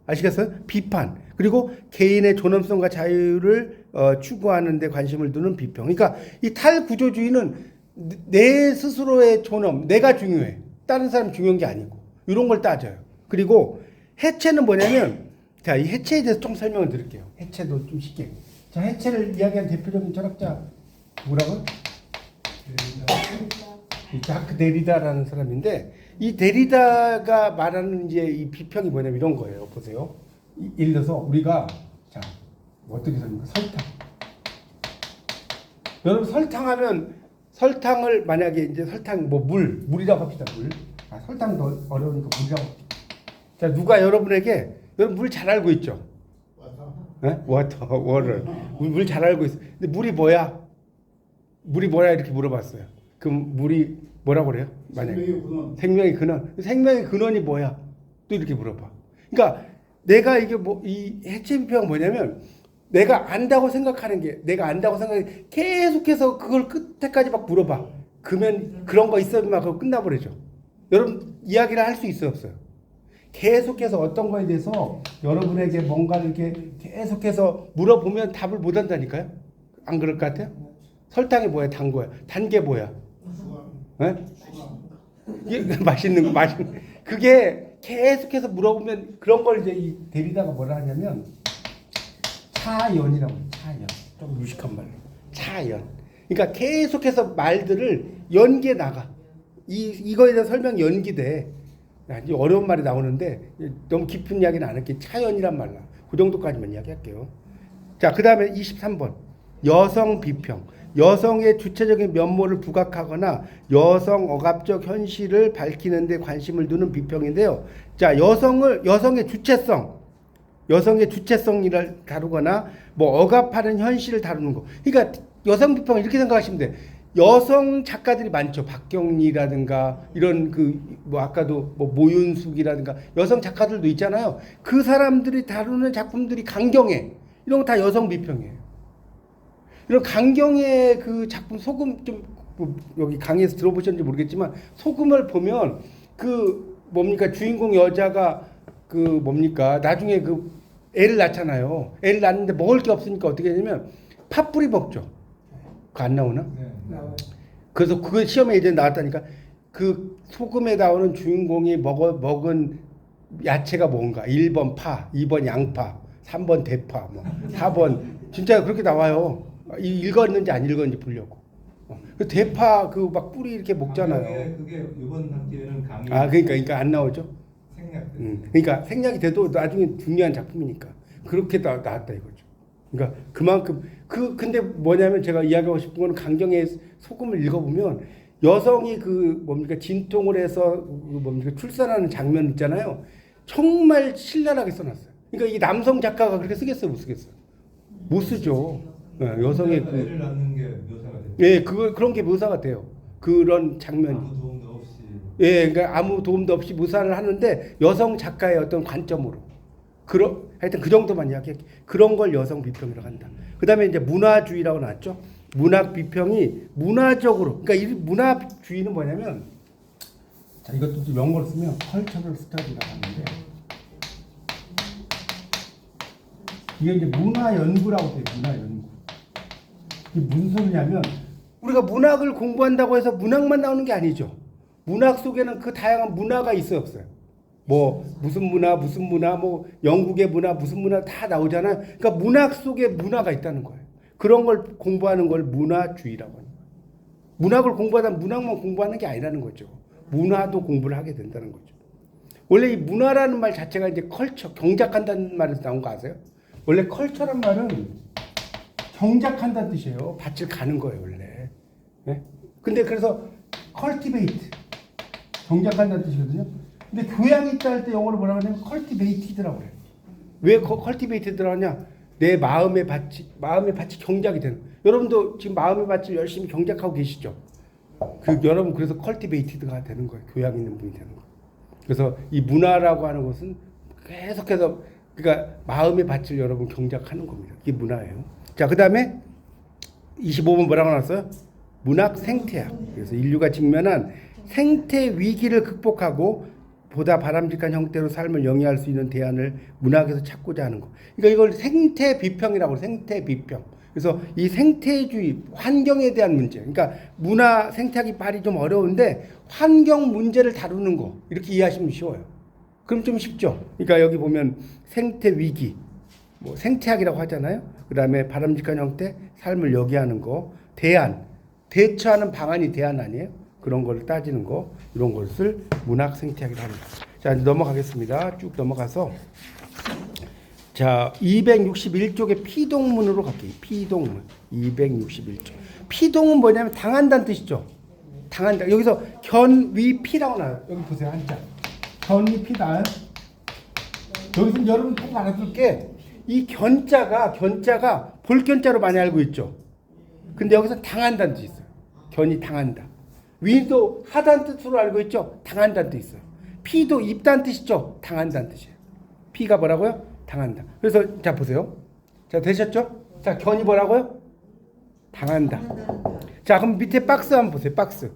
아시겠어요? 비판. 그리고 개인의 존엄성과 자유를 추구하는 데 관심을 두는 비평. 그러니까 이 탈구조주의는 내 스스로의 존엄, 내가 중요해. 다른 사람 중요한 게 아니고. 이런 걸 따져요. 그리고 해체는 뭐냐면 자, 이 해체에 대해서 좀 설명을 드릴게요. 해체도 좀 쉽게. 자, 해체를 이야기한 대표적인 철학자 뭐라고요? 이 자크 데리다라는 사람인데 이 데리다가 말하는 이제 이 비평이 뭐냐면 이런 거예요. 보세요. 예를 들어서 우리가 자, 어떻게 설명할까? 설탕. 여러분 설탕하면 설탕을 만약에 이제 설탕 뭐 물이라고 합시다. 물. 아, 설탕 더 어려우니까 물이라고 합시다. 자, 누가 여러분에게 여러분 물 잘 알고 있죠? 워를 물 잘 알고 있어. 근데 물이 뭐야? 물이 뭐야 이렇게 물어봤어요. 그럼 물이 뭐라고 그래요? 만약에 생명의 근원. 생명의 근원이 뭐야? 또 이렇게 물어봐. 그러니까 내가 이게 뭐 이 해체 비평은 뭐냐면 내가 안다고 생각하는 게 내가 안다고 생각해 계속해서 그걸 끝에까지 막 물어봐. 그러면 그런 거 있으면 막 그거 끝나버리죠. 여러분 이야기를 할 수 있어요, 없어요? 계속해서 어떤 거에 대해서 여러분에게 뭔가를 이렇게 계속해서 물어보면 답을 못 한다니까요? 안 그럴 것 같아요? 설탕이 뭐야? 단 거야. 단 게 뭐야? 네? 맛있는 거, 그게 계속해서 물어보면 그런 걸 이제 이 데리다가 뭐라 하냐면 차연이라고 해요. 차연. 좀 무식한 말로. 차연. 그러니까 계속해서 말들을 연기해 나가. 이거에 대한 설명 연기돼. 이제 어려운 말이 나오는데 너무 깊은 이야기는 안 할게요. 차연이란 말라. 그 정도까지만 이야기할게요. 자, 그 다음에 23번. 여성 비평. 여성의 주체적인 면모를 부각하거나 여성 억압적 현실을 밝히는 데 관심을 두는 비평인데요. 자, 여성의 주체성이를 다루거나 뭐 억압하는 현실을 다루는 거. 그러니까 여성 비평 이렇게 생각하시면 돼요. 여성 작가들이 많죠. 박경리라든가 이런 뭐 아까도 뭐 모윤숙이라든가 여성 작가들도 있잖아요. 그 사람들이 다루는 작품들이 강경해. 이런 거 다 여성 비평이에요. 이런 강경의 그 작품 소금 좀 여기 강의에서 들어보셨는지 모르겠지만 소금을 보면 그 뭡니까 주인공 여자가 그 뭡니까 나중에 그 애를 낳잖아요. 애를 낳는데 먹을 게 없으니까 어떻게 되냐면 팥뿌리 먹죠. 그거 안 나오나? 네. 그래서 그거 시험에 이제 나왔다니까 그 소금에 나오는 주인공이 먹은 야채가 뭔가 1번 파, 2번 양파, 3번 대파, 뭐 4번 진짜 그렇게 나와요. 읽었는지 안 읽었는지 보려고. 그 대파 그 막 뿌리 이렇게 먹잖아요. 그게 이번 학기에는 강의. 아 그러니까 안 나오죠. 생략. 그러니까 생략이 돼도 나중에 중요한 작품이니까 그렇게 나왔다 이거죠. 그러니까 그만큼 근데 뭐냐면 제가 이야기하고 싶은 거는 강경의 소금을 읽어보면 여성이 그 뭡니까 진통을 해서 그 뭡니까 출산하는 장면 있잖아요. 정말 신랄하게 써놨어요. 그러니까 이 남성 작가가 그렇게 쓰겠어요, 못 쓰겠어요? 못 쓰죠. 네, 여성의 그 애를 낳는 게 묘사가 돼요. 예, 그런 게 묘사가 돼요. 그런 장면이. 아무 도움도 없이. 예, 그러니까 아무 도움도 없이 묘사를 하는데 여성 작가의 어떤 관점으로. 하여튼 그 정도만 이야기할게요. 그런 걸 여성 비평이라고 한다. 그 다음에 이제 문화주의라고 나왔죠. 문학 비평이 문화적으로, 그러니까 이 문화주의는 뭐냐면, 자, 이것도 좀 영어로 쓰면 컬처럴 스터디라고 하는데, 이게 이제 문화 연구라고 돼요. 문화 연구. 이게 무슨 소리냐면, 우리가 문학을 공부한다고 해서 문학만 나오는 게 아니죠. 문학 속에는 그 다양한 문화가 있어요, 없어요? 뭐 무슨 문화 뭐 영국의 문화 무슨 문화 다 나오잖아요. 그러니까 문학 속에 문화가 있다는 거예요. 그런 걸 공부하는 걸 문화주의라고 합니다. 문학을 공부하다 문학만 공부하는 게 아니라는 거죠. 문화도 공부를 하게 된다는 거죠. 원래 이 문화라는 말 자체가 이제 컬처, 경작한다는 말에서 나온 거 아세요? 원래 컬처란 말은 경작한다는 뜻이에요. 밭을 가는 거예요, 원래. 네? 근데 그래서 cultivate, 경작한다는 뜻이거든요. 근데 교양이 있다 할 때 영어로 뭐라고 하냐면 cultivated라고 해요. 왜 cultivated라고 하냐? 내 마음의 밭이 경작이 되는. 여러분도 지금 마음의 밭을 열심히 경작하고 계시죠? 여러분 그래서 cultivated가 되는 거예요. 교양 있는 분이 되는 거예요. 그래서 이 문화라고 하는 것은 계속해서 그러니까 마음의 밭을 여러분 경작하는 겁니다. 이게 문화예요. 자, 그다음에 25번 뭐라고 나왔어요? 문학 생태학. 그래서 인류가 직면한 생태 위기를 극복하고 보다 바람직한 형태로 삶을 영위할 수 있는 대안을 문학에서 찾고자 하는 거. 그러니까 이걸 생태 비평이라고 해요. 생태 비평. 그래서 이 생태주의, 환경에 대한 문제. 그러니까 문화 생태학이 말이 좀 어려운데 환경 문제를 다루는 거. 이렇게 이해하시면 쉬워요. 그럼 좀 쉽죠. 그러니까 여기 보면 생태 위기, 뭐 생태학이라고 하잖아요. 그다음에 바람직한 형태, 삶을 영위하는 거, 대안, 대처하는 방안이 대안 아니에요? 그런 걸 따지는 거, 이런 것을 문학 생태학이라고 합니다. 자, 이제 넘어가겠습니다. 쭉 넘어가서 자, 261쪽의 피동문으로 갈게요. 피동문 261쪽. 피동은 뭐냐면 당한다는 뜻이죠. 당한다. 여기서 견위피라고 나와요. 여기 보세요, 한자. 견위피다. 여기서 여러분 꼭 알아둘 게 이 견자가 볼견자로 많이 알고 있죠. 근데 여기서 당한다는 뜻이 있어요. 견이 당한다. 위도 하다는 뜻으로 알고 있죠. 당한다는 뜻이 있어요. 피도 입다는 뜻이죠. 당한다는 뜻이에요. 피가 뭐라고요? 당한다. 그래서 자 보세요. 자 되셨죠? 자 견이 뭐라고요? 당한다. 자 그럼 밑에 박스 한번 보세요. 박스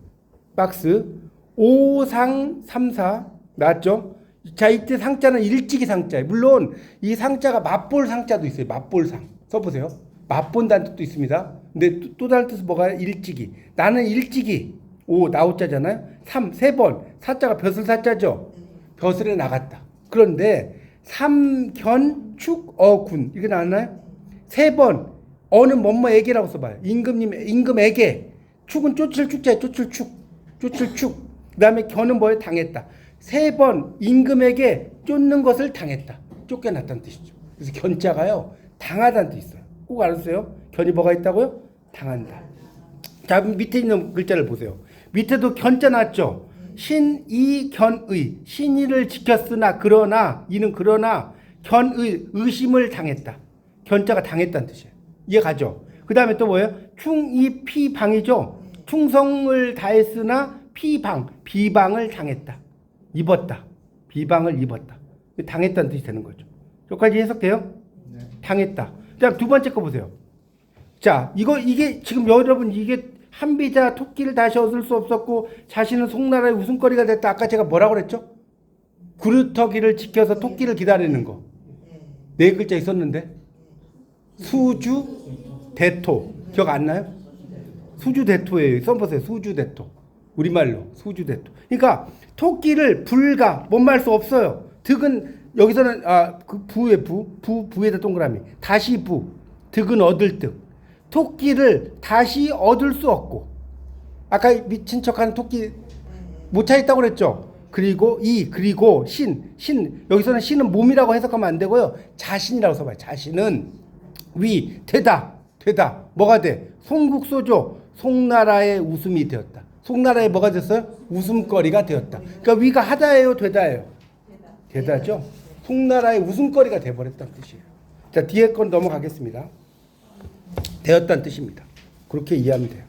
5상3사 나왔죠? 자 이때 상자는 일찍이 상자예요. 물론 이 상자가 맛볼 상자도 있어요. 맛볼상 써보세요. 맛본다는 뜻도 있습니다. 근데 또 다른 뜻은 뭐가 일찍이. 나는 일찍이 5 나오자잖아요. 3 3번 사자가 벼슬 사자죠. 벼슬에 나갔다. 그런데 삼견축어군 이게 나왔나요? 3번 어는 뭐뭐에게라고 써봐요. 임금에게. 축은 쫓을 축자에 쫓을 축. 그다음에 견은 뭐에 당했다. 3번 임금에게 쫓는 것을 당했다. 쫓겨났다는 뜻이죠. 그래서 견자가요 당하다는 뜻이 있어요. 꼭 알아주세요. 견이 뭐가 있다고요? 당한다. 자 밑에 있는 글자를 보세요. 밑에도 견자 나왔죠. 신이견의 신의를 지켰으나 그러나 이는 그러나 견의 의심을 당했다. 견자가 당했다는 뜻이에요. 이해가죠? 그 다음에 또 뭐예요? 충이피방이죠. 충성을 다했으나 비방을 당했다. 입었다. 비방을 입었다. 당했다는 뜻이 되는 거죠. 여기까지 해석돼요? 네. 당했다. 그다음 두 번째 거 보세요. 자, 이게 지금 여러분 이게 한비자 토끼를 다시 얻을 수 없었고 자신은 송나라의 웃음거리가 됐다. 아까 제가 뭐라고 그랬죠? 구루터기를 지켜서 토끼를 기다리는 거. 네 글자 있었는데 수주대토 기억 안 나요? 수주대토예요. 써보세요. 수주대토. 우리말로 수주대토. 그러니까 토끼를 불가 못말 수 없어요. 득은 여기서는 그 부에다 동그라미 다시 득은 얻을 득. 토끼를 다시 얻을 수 없고 아까 미친 척하는 토끼 못 찾았다고 그랬죠. 그리고 신 여기서는 신은 몸이라고 해석하면 안 되고요. 자신이라고 써봐요. 자신은 되다 뭐가 돼? 송국소조 송나라의 웃음이 되었다. 송나라에 뭐가 됐어요? 웃음거리가 되었다. 그러니까 위가 하다예요, 되다예요? 되다죠. 송나라의 웃음거리가 돼버렸다는 뜻이에요. 자 뒤에 건 넘어가겠습니다. 되었다는 뜻입니다. 그렇게 이해하면 돼요.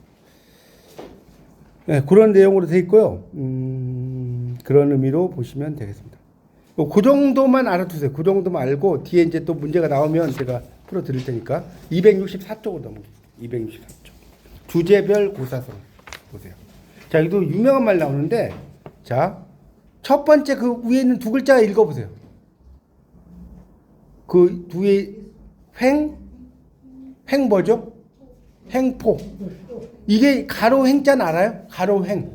네, 그런 내용으로 되어 있고요. 그런 의미로 보시면 되겠습니다. 그 정도만 알아두세요. 그 정도만 알고 뒤에 이제 또 문제가 나오면 제가 풀어드릴 테니까 264쪽으로 넘어가겠습니다. 264쪽. 주제별 고사성 보세요. 자, 여기도 유명한 말 나오는데 자, 첫 번째 그 위에 있는 두 글자 읽어보세요. 그 뒤에 횡 뭐죠? 횡포. 이게 가로 횡자는 알아요? 가로 횡.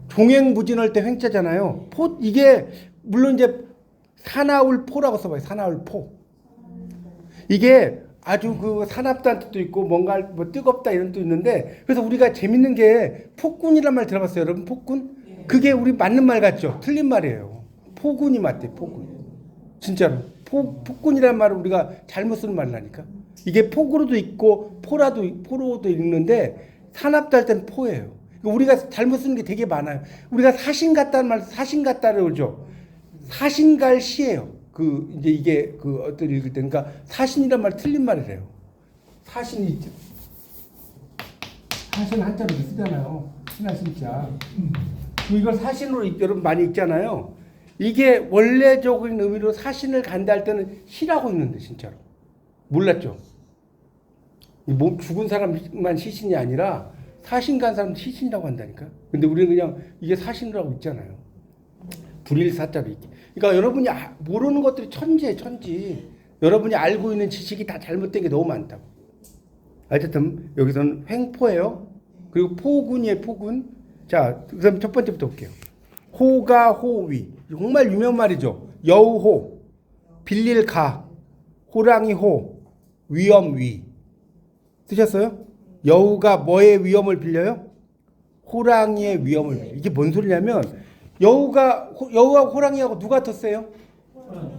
종횡무진할 때 횡자잖아요. 이게 물론 이제 사나울포라고 써봐요. 사나울포. 이게 아주 그 사납다는 뜻도 있고 뭔가 뭐 뜨겁다 이런 뜻도 있는데 그래서 우리가 재밌는 게 폭군이란 말 들어봤어요, 여러분? 폭군? 그게 우리 맞는 말 같죠? 틀린 말이에요. 포군이 맞대, 포군. 진짜로. 폭군이란 말을 우리가 잘못 쓰는 말이라니까. 이게 폭으로도 있고 포로도 읽는데 사납다 할 때는 포예요. 우리가 잘못 쓰는 게 되게 많아요. 우리가 사신 같다는 말, 사신 같다를 그러죠. 사신갈 시예요. 이제 이게 어떤 읽을 때, 그러니까 사신이란 말 틀린 말이래요. 사신 한자로 쓰잖아요. 신하신자. 이걸 사신으로 여러분 많이 읽잖아요. 이게 원래적인 의미로 사신을 간다 할 때는 시라고 읽는데 진짜로. 몰랐죠? 몸 죽은 사람만 시신이 아니라 사신 간 사람 시신이라고 한다니까. 근데 우리는 그냥 이게 사신이라고 읽잖아요. 불일사자로 읽게. 그러니까 여러분이 모르는 것들이 천지. 여러분이 알고 있는 지식이 다 잘못된 게 너무 많다고. 어쨌든 여기서는 횡포예요. 그리고 포군이에요, 포군. 자, 그다음 첫 번째부터 볼게요. 호가 호위. 정말 유명한 말이죠. 여우호, 빌릴가, 호랑이 호, 위엄 위. 쓰셨어요? 여우가 뭐의 위엄을 빌려요? 호랑이의 위엄을 빌려요. 이게 뭔 소리냐면 여우하고 호랑이하고 누가 더 세요?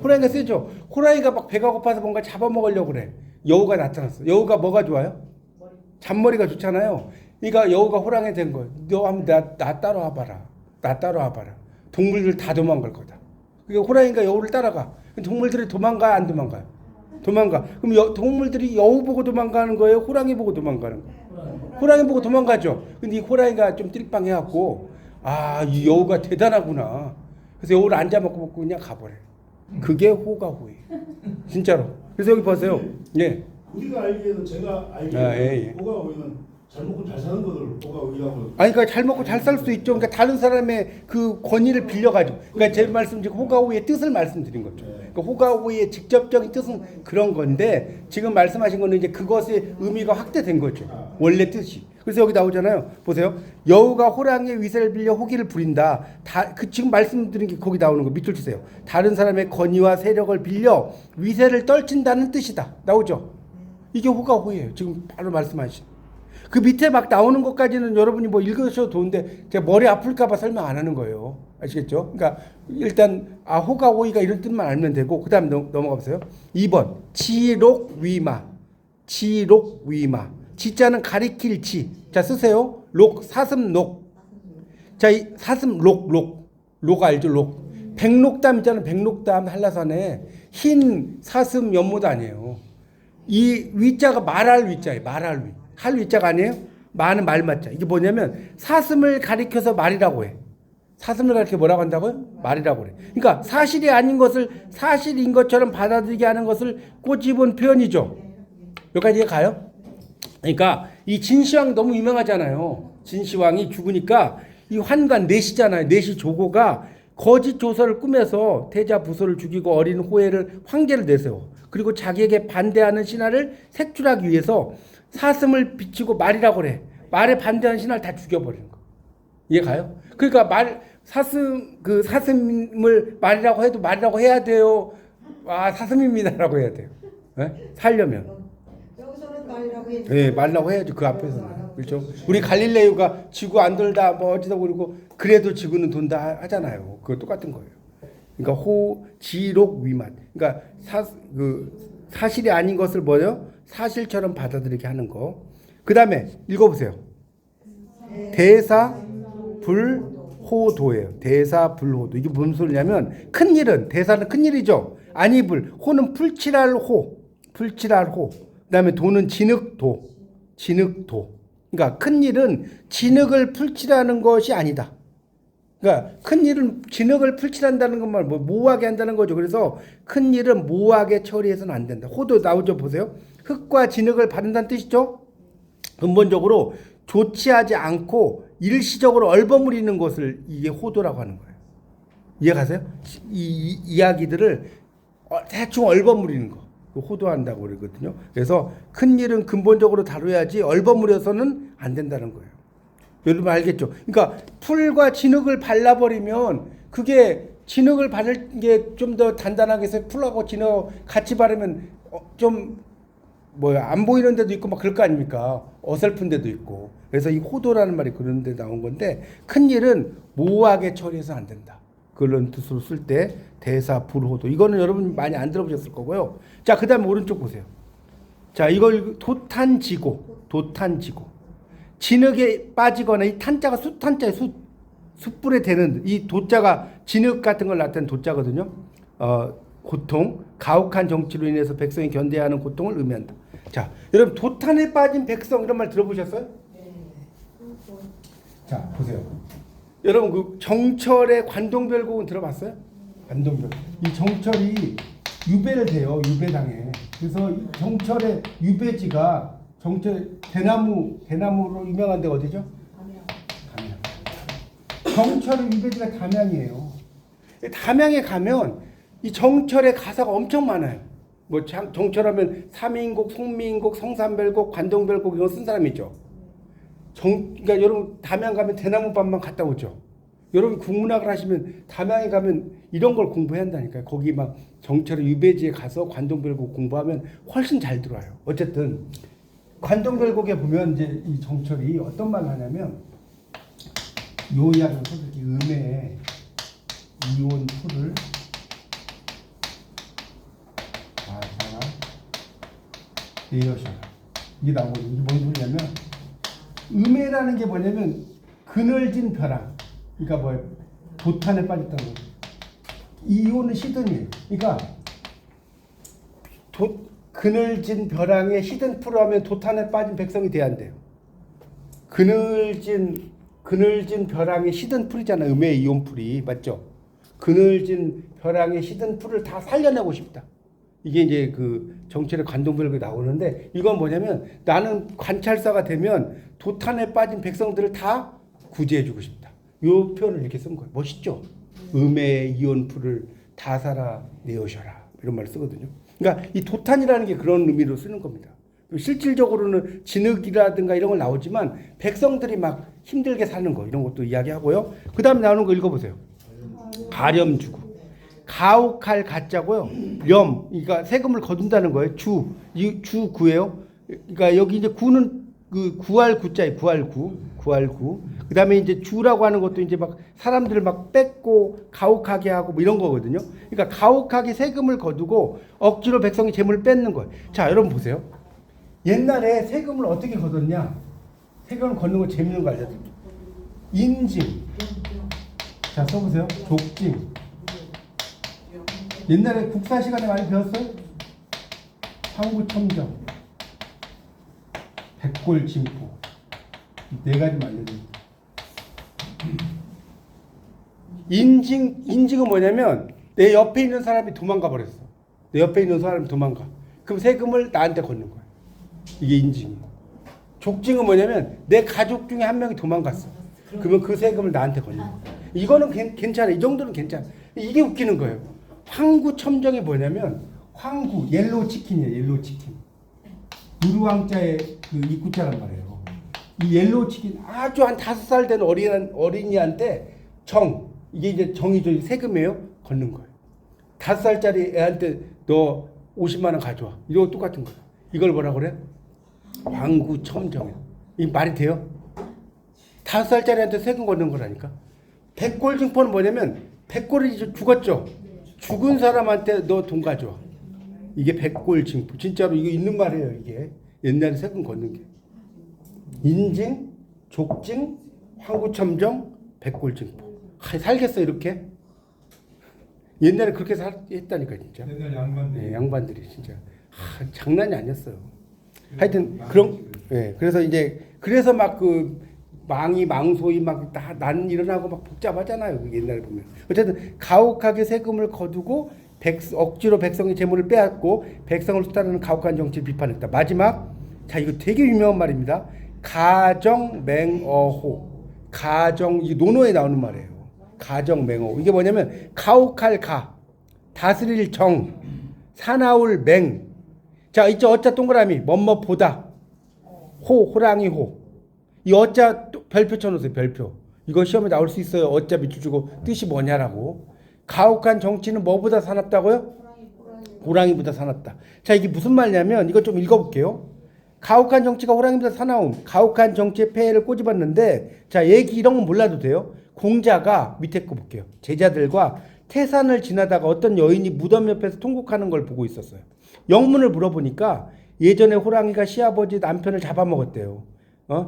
호랑이가 세죠. 호랑이가 막 배가 고파서 뭔가 잡아먹으려고 그래. 여우가 나타났어. 여우가 뭐가 좋아요? 잔머리가 좋잖아요. 그러니까 여우가 호랑이 된 거예요. 너 한번 나 따라와봐라. 나 따라와봐라. 동물들 다 도망갈 거다. 그러니까 호랑이가 여우를 따라가. 동물들이 도망가 안 도망가요? 도망가. 그럼 동물들이 여우 보고 도망가는 거예요? 호랑이 보고 도망가는 거예요? 호랑이 보고 도망가죠. 근데 이 호랑이가 좀 띨빵해갖고 이 여우가 대단하구나. 그래서 여우를 안 잡아먹고 그냥 가버려. 그게 호가 호예요. 진짜로. 그래서 여기 보세요. 예. 우리가 알기에는 제가 알기에는 호가 오이는 잘 먹고 잘 사는 것을 호가 오이라고. 아니 그러니까 잘 먹고 잘 살 수 있죠. 그러니까 다른 사람의 그 권위를 빌려가지고. 그러니까 제 말씀 지금 호가 호의 뜻을 말씀드린 거죠. 그러니까 호가 호의 직접적인 뜻은 그런 건데 지금 말씀하신 거는 이제 그것의 의미가 확대된 거죠. 원래 뜻이. 그래서 여기 나오잖아요. 보세요. 여우가 호랑이의 위세를 빌려 호기를 부린다. 지금 말씀드린 게 거기 나오는 거 밑줄 치세요. 다른 사람의 권위와 세력을 빌려 위세를 떨친다는 뜻이다. 나오죠? 이게 호가 호예요. 지금 바로 말씀하신. 그 밑에 막 나오는 것까지는 여러분이 뭐 읽으셔도 좋은데 제가 머리 아플까봐 설명 안 하는 거예요. 아시겠죠? 그러니까 일단 호가 호이가 이런 뜻만 알면 되고 그 다음 넘어가 보세요. 2번 지록위마. 지록위마. 지자는 가리킬 지. 자 쓰세요. 록 사슴록. 자 이 사슴 록 알죠? 록. 백록담 있잖아요. 백록담 한라산에 흰 사슴 연못 아니에요. 이 위자가 말할 위자예요. 말할 위. 할 위자가 아니에요? 마는 말맞자. 이게 뭐냐면 사슴을 가리켜서 말이라고 해. 사슴을 가리켜 뭐라고 한다고요? 말이라고 그래. 그러니까 사실이 아닌 것을 사실인 것처럼 받아들이게 하는 것을 꼬집은 표현이죠. 여기까지 이해 가요? 그러니까 이 진시황 너무 유명하잖아요. 진시황이 죽으니까 이 환관 내시잖아요. 내시 조고가 거짓 조서를 꾸며서 태자 부소를 죽이고 어린 호해를 황제를 내세워. 그리고 자기에게 반대하는 신하를 색출하기 위해서 사슴을 비치고 말이라고 그래. 말에 반대하는 신하를 다 죽여버리는 거. 이해 가요? 그러니까 사슴을 말이라고 해도 말이라고 해야 돼요. 사슴입니다라고 해야 돼요. 네? 살려면. 여기서는 말이라고 해야죠. 네, 말이라고 해야죠. 그 앞에서는. 그렇죠? 우리 갈릴레오가 지구 안 돌다 뭐 어디다 그러고 그래도 지구는 돈다 하잖아요. 그거 똑같은 거예요. 그러니까 지록 위만. 그러니까 사실이 아닌 것을 뭐요? 사실처럼 받아들이게 하는 거. 그 다음에 읽어보세요. 대사불호도예요. 대사불호도. 이게 무슨 소리냐면 큰일은 대사는 큰일이죠. 안이불 호는 풀칠할 호. 풀칠할 호. 그 다음에 도는 진흙도. 진흙도. 그러니까 큰일은 진흙을 풀칠하는 것이 아니다. 그러니까 큰일은 진흙을 풀칠한다는 것만 모호하게 한다는 거죠. 그래서 큰일은 모호하게 처리해서는 안 된다. 호도 나오죠. 보세요. 흙과 진흙을 바른다는 뜻이죠. 근본적으로 조치하지 않고 일시적으로 얼버무리는 것을 이게 호도라고 하는 거예요. 이해가세요? 이 이야기들을 대충 얼버무리는 거. 호도한다고 그러거든요. 그래서 큰일은 근본적으로 다뤄야지 얼버무려서는 안 된다는 거예요. 여러분 알겠죠? 그러니까 풀과 진흙을 발라버리면 그게 진흙을 바를 게 좀 더 단단하게 해서 풀하고 진흙 같이 바르면 좀 뭐야 안 보이는 데도 있고 막 그럴 거 아닙니까? 어설픈 데도 있고. 그래서 이 호도라는 말이 그런 데 나온 건데 큰 일은 모호하게 처리해서 안 된다. 그런 뜻으로 쓸 때 대사 불호도. 이거는 여러분 많이 안 들어보셨을 거고요. 자, 그다음에 오른쪽 보세요. 자, 이걸 도탄지고. 진흙에 빠지거나 이 탄자가 숫탄자에 숯불에 대는 이 도자가 진흙 같은 걸 나타내는 도자거든요. 고통, 가혹한 정치로 인해서 백성이 견뎌야 하는 고통을 의미한다. 자, 여러분 도탄에 빠진 백성 이런 말 들어보셨어요? 자, 보세요. 여러분 그 정철의 관동별곡은 들어봤어요? 관동별. 이 정철이 유배를 돼요. 유배당해. 그래서 이 정철의 유배지가 정철 대나무로 유명한 데가 어디죠? 담양. 정철의 유배지가 담양이에요. 담양에 가면 이 정철의 가사가 엄청 많아요. 뭐 정철하면 삼인곡, 송미인곡, 성산별곡, 관동별곡 이거 쓴 사람이 있죠. 그러니까 여러분 담양 가면 대나무밭만 갔다 오죠. 여러분 국문학을 하시면 담양에 가면 이런 걸 공부해야 한다니까요. 거기 막 정철의 유배지에 가서 관동별곡 공부하면 훨씬 잘 들어와요. 어쨌든 관동별곡에 보면 이제 이 정철이 어떤 말을 하냐면 요 이야기를 써줄게. 음의 이온 풀을 가사가 내여셔라. 이게 나오거든요. 이게 뭔 소리냐면 음해라는 게 뭐냐면 그늘진 벼랑. 그러니까 뭐예요? 도탄에 빠졌다는 거죠. 이온은 시든이에요. 그러니까 그늘진 벼랑에 시든 풀을 하면 도탄에 빠진 백성이 돼야 한대요. 그늘진 벼랑에 시든 풀이잖아요. 음의 이온 풀이 맞죠? 그늘진 벼랑에 시든 풀을 다 살려내고 싶다. 이게 이제 그 정철의 관동별곡에 나오는데 이건 뭐냐면 나는 관찰사가 되면 도탄에 빠진 백성들을 다 구제해주고 싶다. 이 표현을 이렇게 쓴 거예요. 멋있죠? 음의 이온 풀을 다 살아 내어셔라 이런 말을 쓰거든요. 그러니까 이 도탄이라는 게 그런 의미로 쓰는 겁니다. 실질적으로는 진흙이라든가 이런 걸 나오지만 백성들이 막 힘들게 사는 거 이런 것도 이야기하고요. 그 다음에 나오는 거 읽어보세요. 가렴주구. 가혹할 가짜고요. 렴, 그러니까 세금을 거둔다는 거예요. 주 구예요. 그러니까 여기 이제 구는 그 구할 구자예요. 구할 구. 그 다음에 이제 주라고 하는 것도 이제 막 사람들을 막 뺏고 가혹하게 하고 뭐 이런 거거든요. 그러니까 가혹하게 세금을 거두고 억지로 백성이 재물을 뺏는 거예요. 자, 여러분 보세요. 옛날에 세금을 어떻게 거뒀냐? 세금을 걷는 거 재밌는 거 알려드릴게요. 인징. 자, 써보세요. 족징. 옛날에 국사 시간에 많이 배웠어요? 황구첨정, 백골징포. 네 가지만 알려드립니다. 인징은 뭐냐면 내 옆에 있는 사람이 도망가 버렸어. 내 옆에 있는 사람이 도망가. 그럼 세금을 나한테 걷는 거야. 이게 인징이에요. 족징은 뭐냐면 내 가족 중에 한 명이 도망갔어. 그러면 그 세금을 나한테 걷는 거야. 이거는 괜찮아. 이 정도는 괜찮아. 이게 웃기는 거예요. 황구첨정이 뭐냐면 황구, 옐로우 치킨이에요. 옐로우 치킨. 누르왕자의 그 입구자란 말이에요. 이 옐로우 치킨 아주 한 5살 된 어린이한테 이게 이제 정이죠. 세금이에요. 걷는 거예요. 5살짜리 애한테 너 50만 원 가져와. 이거 똑같은 거예요. 이걸 뭐라 그래? 황구첨정이에요. 이 말이 돼요? 5살짜리한테 세금 걷는 거라니까. 백골징포는 뭐냐면 백골이 죽었죠. 죽은 사람한테 너 돈 가져와. 이게 백골징포. 진짜로 이거 있는 말이에요. 이게 옛날에 세금 걷는 게. 인징, 족징, 황구첨정, 백골징포. 살겠어 이렇게? 옛날에 그렇게 했다니까 진짜. 옛날 양반들이. 네, 양반들이 진짜 장난이 아니었어요. 하여튼 그런. 네, 그래서 이제 그래서 막 그 망소이 막 다 난 일어나고 막 복잡하잖아요. 옛날에 보면. 어쨌든 가혹하게 세금을 거두고 억지로 백성의 재물을 빼앗고 백성을 수탈하는 가혹한 정치를 비판했다. 마지막, 자 이거 되게 유명한 말입니다. 가정맹어호. 이 논어에 나오는 말이에요. 가정맹어호. 이게 뭐냐면 가혹할 가, 다스릴 정, 사나울 맹. 자 이제 어자 동그라미 뭐뭐 보다. 호랑이 호. 이 어자 별표 쳐놓으세요. 별표. 이거 시험에 나올 수 있어요. 어자 밑줄 주고 뜻이 뭐냐라고. 가혹한 정치는 뭐보다 사납다고요? 호랑이보다 사납다. 자, 이게 무슨 말이냐면 이거 좀 읽어볼게요. 가혹한 정치가 호랑이보다 사나움. 가혹한 정치의 폐해를 꼬집었는데, 자, 얘기 이런 건 몰라도 돼요. 공자가 밑에 거 볼게요. 제자들과 태산을 지나다가 어떤 여인이 무덤 옆에서 통곡하는 걸 보고 있었어요. 영문을 물어보니까 예전에 호랑이가 시아버지 남편을 잡아먹었대요.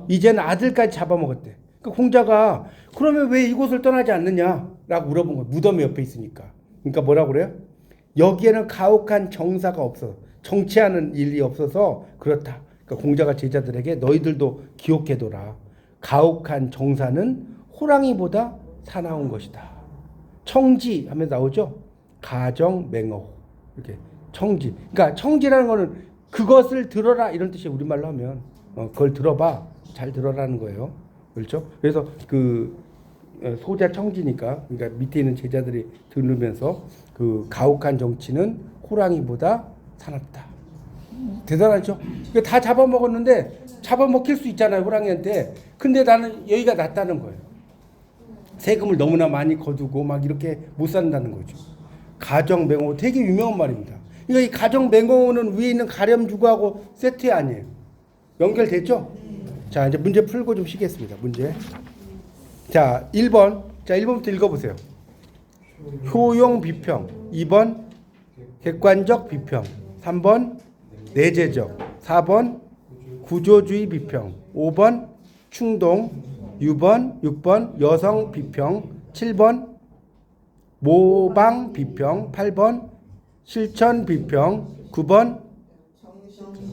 이제는 아들까지 잡아먹었대. 그 공자가 그러면 왜 이곳을 떠나지 않느냐라고 물어본 거예요. 무덤 옆에 있으니까. 그러니까 뭐라고 그래요? 여기에는 가혹한 정사가 없어. 정치하는 일이 없어서 그렇다. 그러니까 공자가 제자들에게 너희들도 기억해둬라. 가혹한 정사는 호랑이보다 사나운 것이다. 청지 하면 나오죠. 가정 맹어 이렇게 청지. 그러니까 청지라는 거는 그것을 들어라 이런 뜻이에요. 우리말로 하면 그걸 들어봐. 잘 들어라는 거예요. 그렇죠? 그래서 그 소자 청지니까 그러니까 밑에 있는 제자들이 들으면서 그 가혹한 정치는 호랑이보다 사납다. 대단하죠? 다 잡아먹었는데 잡아먹힐 수 있잖아요. 호랑이한테. 근데 나는 여기가 낫다는 거예요. 세금을 너무나 많이 거두고 막 이렇게 못 산다는 거죠. 가정맹어 되게 유명한 말입니다. 그러니까 이 가정맹어는 위에 있는 가렴주구하고 세트 아니에요. 연결됐죠? 자, 이제 문제 풀고 좀 쉬겠습니다. 문제. 자, 1번. 자, 1번부터 읽어보세요. 효용 비평. 2번 객관적 비평. 3번 내재적. 4번 구조주의 비평. 5번 충동. 6번 여성 비평. 7번 모방 비평. 8번 실천 비평. 9번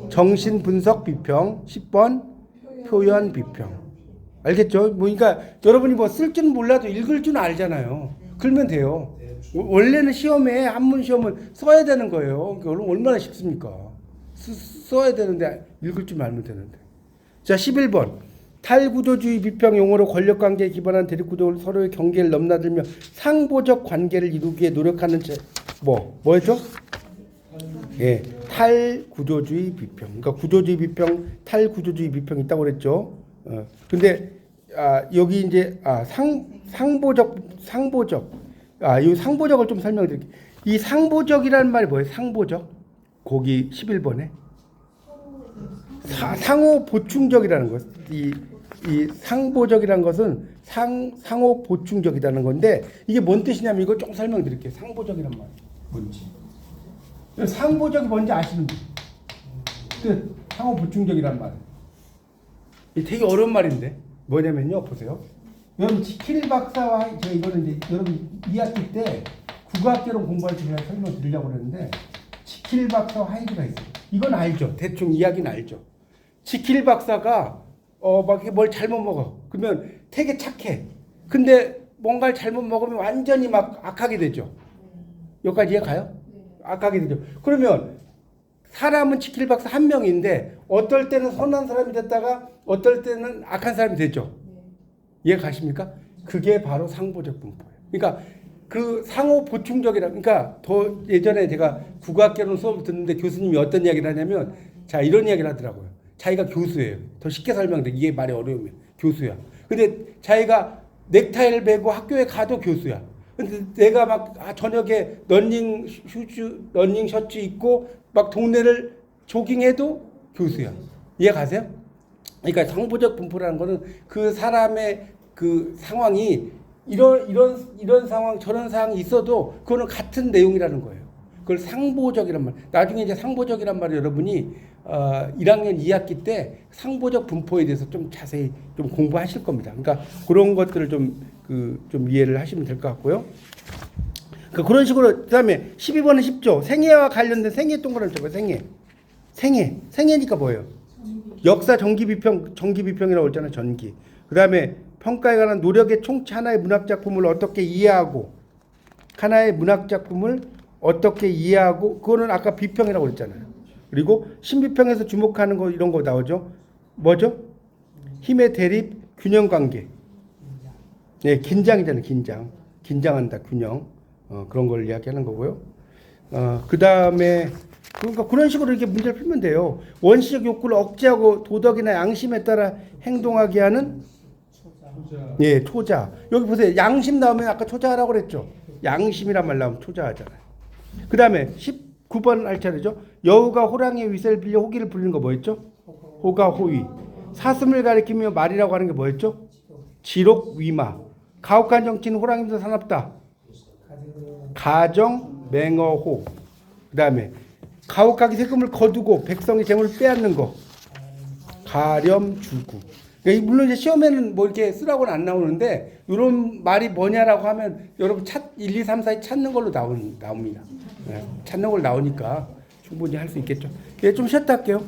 정신 분석 비평. 10번 표현 비평. 알겠죠? 그러니까 여러분이 뭐 쓸 줄은 몰라도 읽을 줄은 알잖아요. 그러면 돼요. 원래는 시험에 한문 시험은 써야 되는 거예요. 그러니까 얼마나 쉽습니까? 써야 되는데 읽을 줄 알면 되는데. 자, 11번. 탈구조주의 비평 용어로 권력관계에 기반한 대립구조를 서로의 경계를 넘나들며 상보적 관계를 이루기에 노력하는 뭐였죠? 예, 탈구조주의 비평. 그러니까 구조주의 비평, 탈구조주의 비평이 있다고 그랬죠. 근데 여기 이제 상보적. 이 상보적을 좀 설명드릴게요. 이 상보적이라는 말이 뭐예요? 상보적. 거기 11번에 상호 보충적이라는 것. 이 상보적이라는 것은 상호 보충적이라는 건데 이게 뭔 뜻이냐면 이거 좀 설명드릴게요. 상보적이란 말 뭔지. 상보적이 뭔지 아시는 분? 그 상호 보충적이란 말. 이 되게 어려운 말인데 뭐냐면요. 보세요. 여러분 지킬 박사와 제가 이거는 이제 여러분 2학기 때 국어학개론 공부할 때 제가 설명드리려고 그랬는데 지킬 박사와 하이드가 있어요. 이건 알죠. 대충 이야기는 알죠. 지킬 박사가 막 뭘 잘못 먹어. 그러면 되게 착해. 근데 뭔가를 잘못 먹으면 완전히 막 악하게 되죠. 여기까지 이해가요? 악하게 되죠. 그러면 사람은 지킬 박사 한 명인데 어떨 때는 선한 사람이 됐다가 어떨 때는 악한 사람이 되죠. 이해 가십니까? 그게 바로 상보적 분포예요. 그러니까 그 상호 보충적이라. 그러니까 더 예전에 제가 국어학개론 수업을 듣는데 교수님이 어떤 이야기를 하냐면 자 이런 이야기를 하더라고요. 자기가 교수예요. 더 쉽게 설명돼. 이게 말이 어려우면 교수야. 근데 자기가 넥타이를 메고 학교에 가도 교수야. 근데 내가 막 저녁에 러닝 셔츠 입고 막 동네를 조깅해도 교수야. 이해 가세요? 그러니까 상보적 분포라는 거는 그 사람의 그 상황이 이런 상황 저런 상황이 있어도 그거는 같은 내용이라는 거예요. 그걸 상보적이란 말. 나중에 이제 상보적이란 말을 여러분이 1학년 2학기 때 상보적 분포에 대해서 좀 자세히 좀 공부하실 겁니다. 그러니까 그런 것들을 좀 이해를 하시면 될 것 같고요. 그러니까 그런 식으로 그다음에 12번은 쉽죠. 생애와 관련된 생애 동그라미 쳐봐요. 생애니까 뭐예요? 역사 정기비평이라고 했잖아요. 전기. 그다음에 평가에 관한 노력의 총치 하나의 문학작품을 어떻게 이해하고 그거는 아까 비평이라고 그랬잖아요. 그리고 신비평에서 주목하는 거 이런 거 나오죠. 뭐죠? 힘의 대립, 균형 관계. 네, 긴장이잖아요. 긴장한다, 균형. 그런 걸 이야기하는 거고요. 그다음에 그러니까 그런 식으로 이렇게 문제를 풀면 돼요. 원시적 욕구를 억제하고 도덕이나 양심에 따라 행동하게 하는 초자. 예, 초자. 여기 보세요. 양심 나오면 아까 초자라고 그랬죠. 양심이란 말 나오면 투자하잖아요. 그 다음에 19번 할 차례죠. 여우가 호랑이의 위세를 빌려 호기를 부리는 거 뭐였죠? 호가 호위. 사슴을 가리키며 말이라고 하는 게 뭐였죠? 지록 위마. 가혹한 정치는 호랑이보다 사납다. 가정 맹어호. 그 다음에 가혹하게 세금을 거두고 백성의 재물을 빼앗는 거. 가렴주구. 그러니까 물론 이제 시험에는 뭐 이렇게 쓰라고는 안 나오는데 이런 말이 뭐냐라고 하면 여러분 1, 2, 3, 4에 찾는 걸로 나옵니다. 네, 찾는 걸 나오니까 충분히 할 수 있겠죠. 예, 좀 쉬었다 할게요.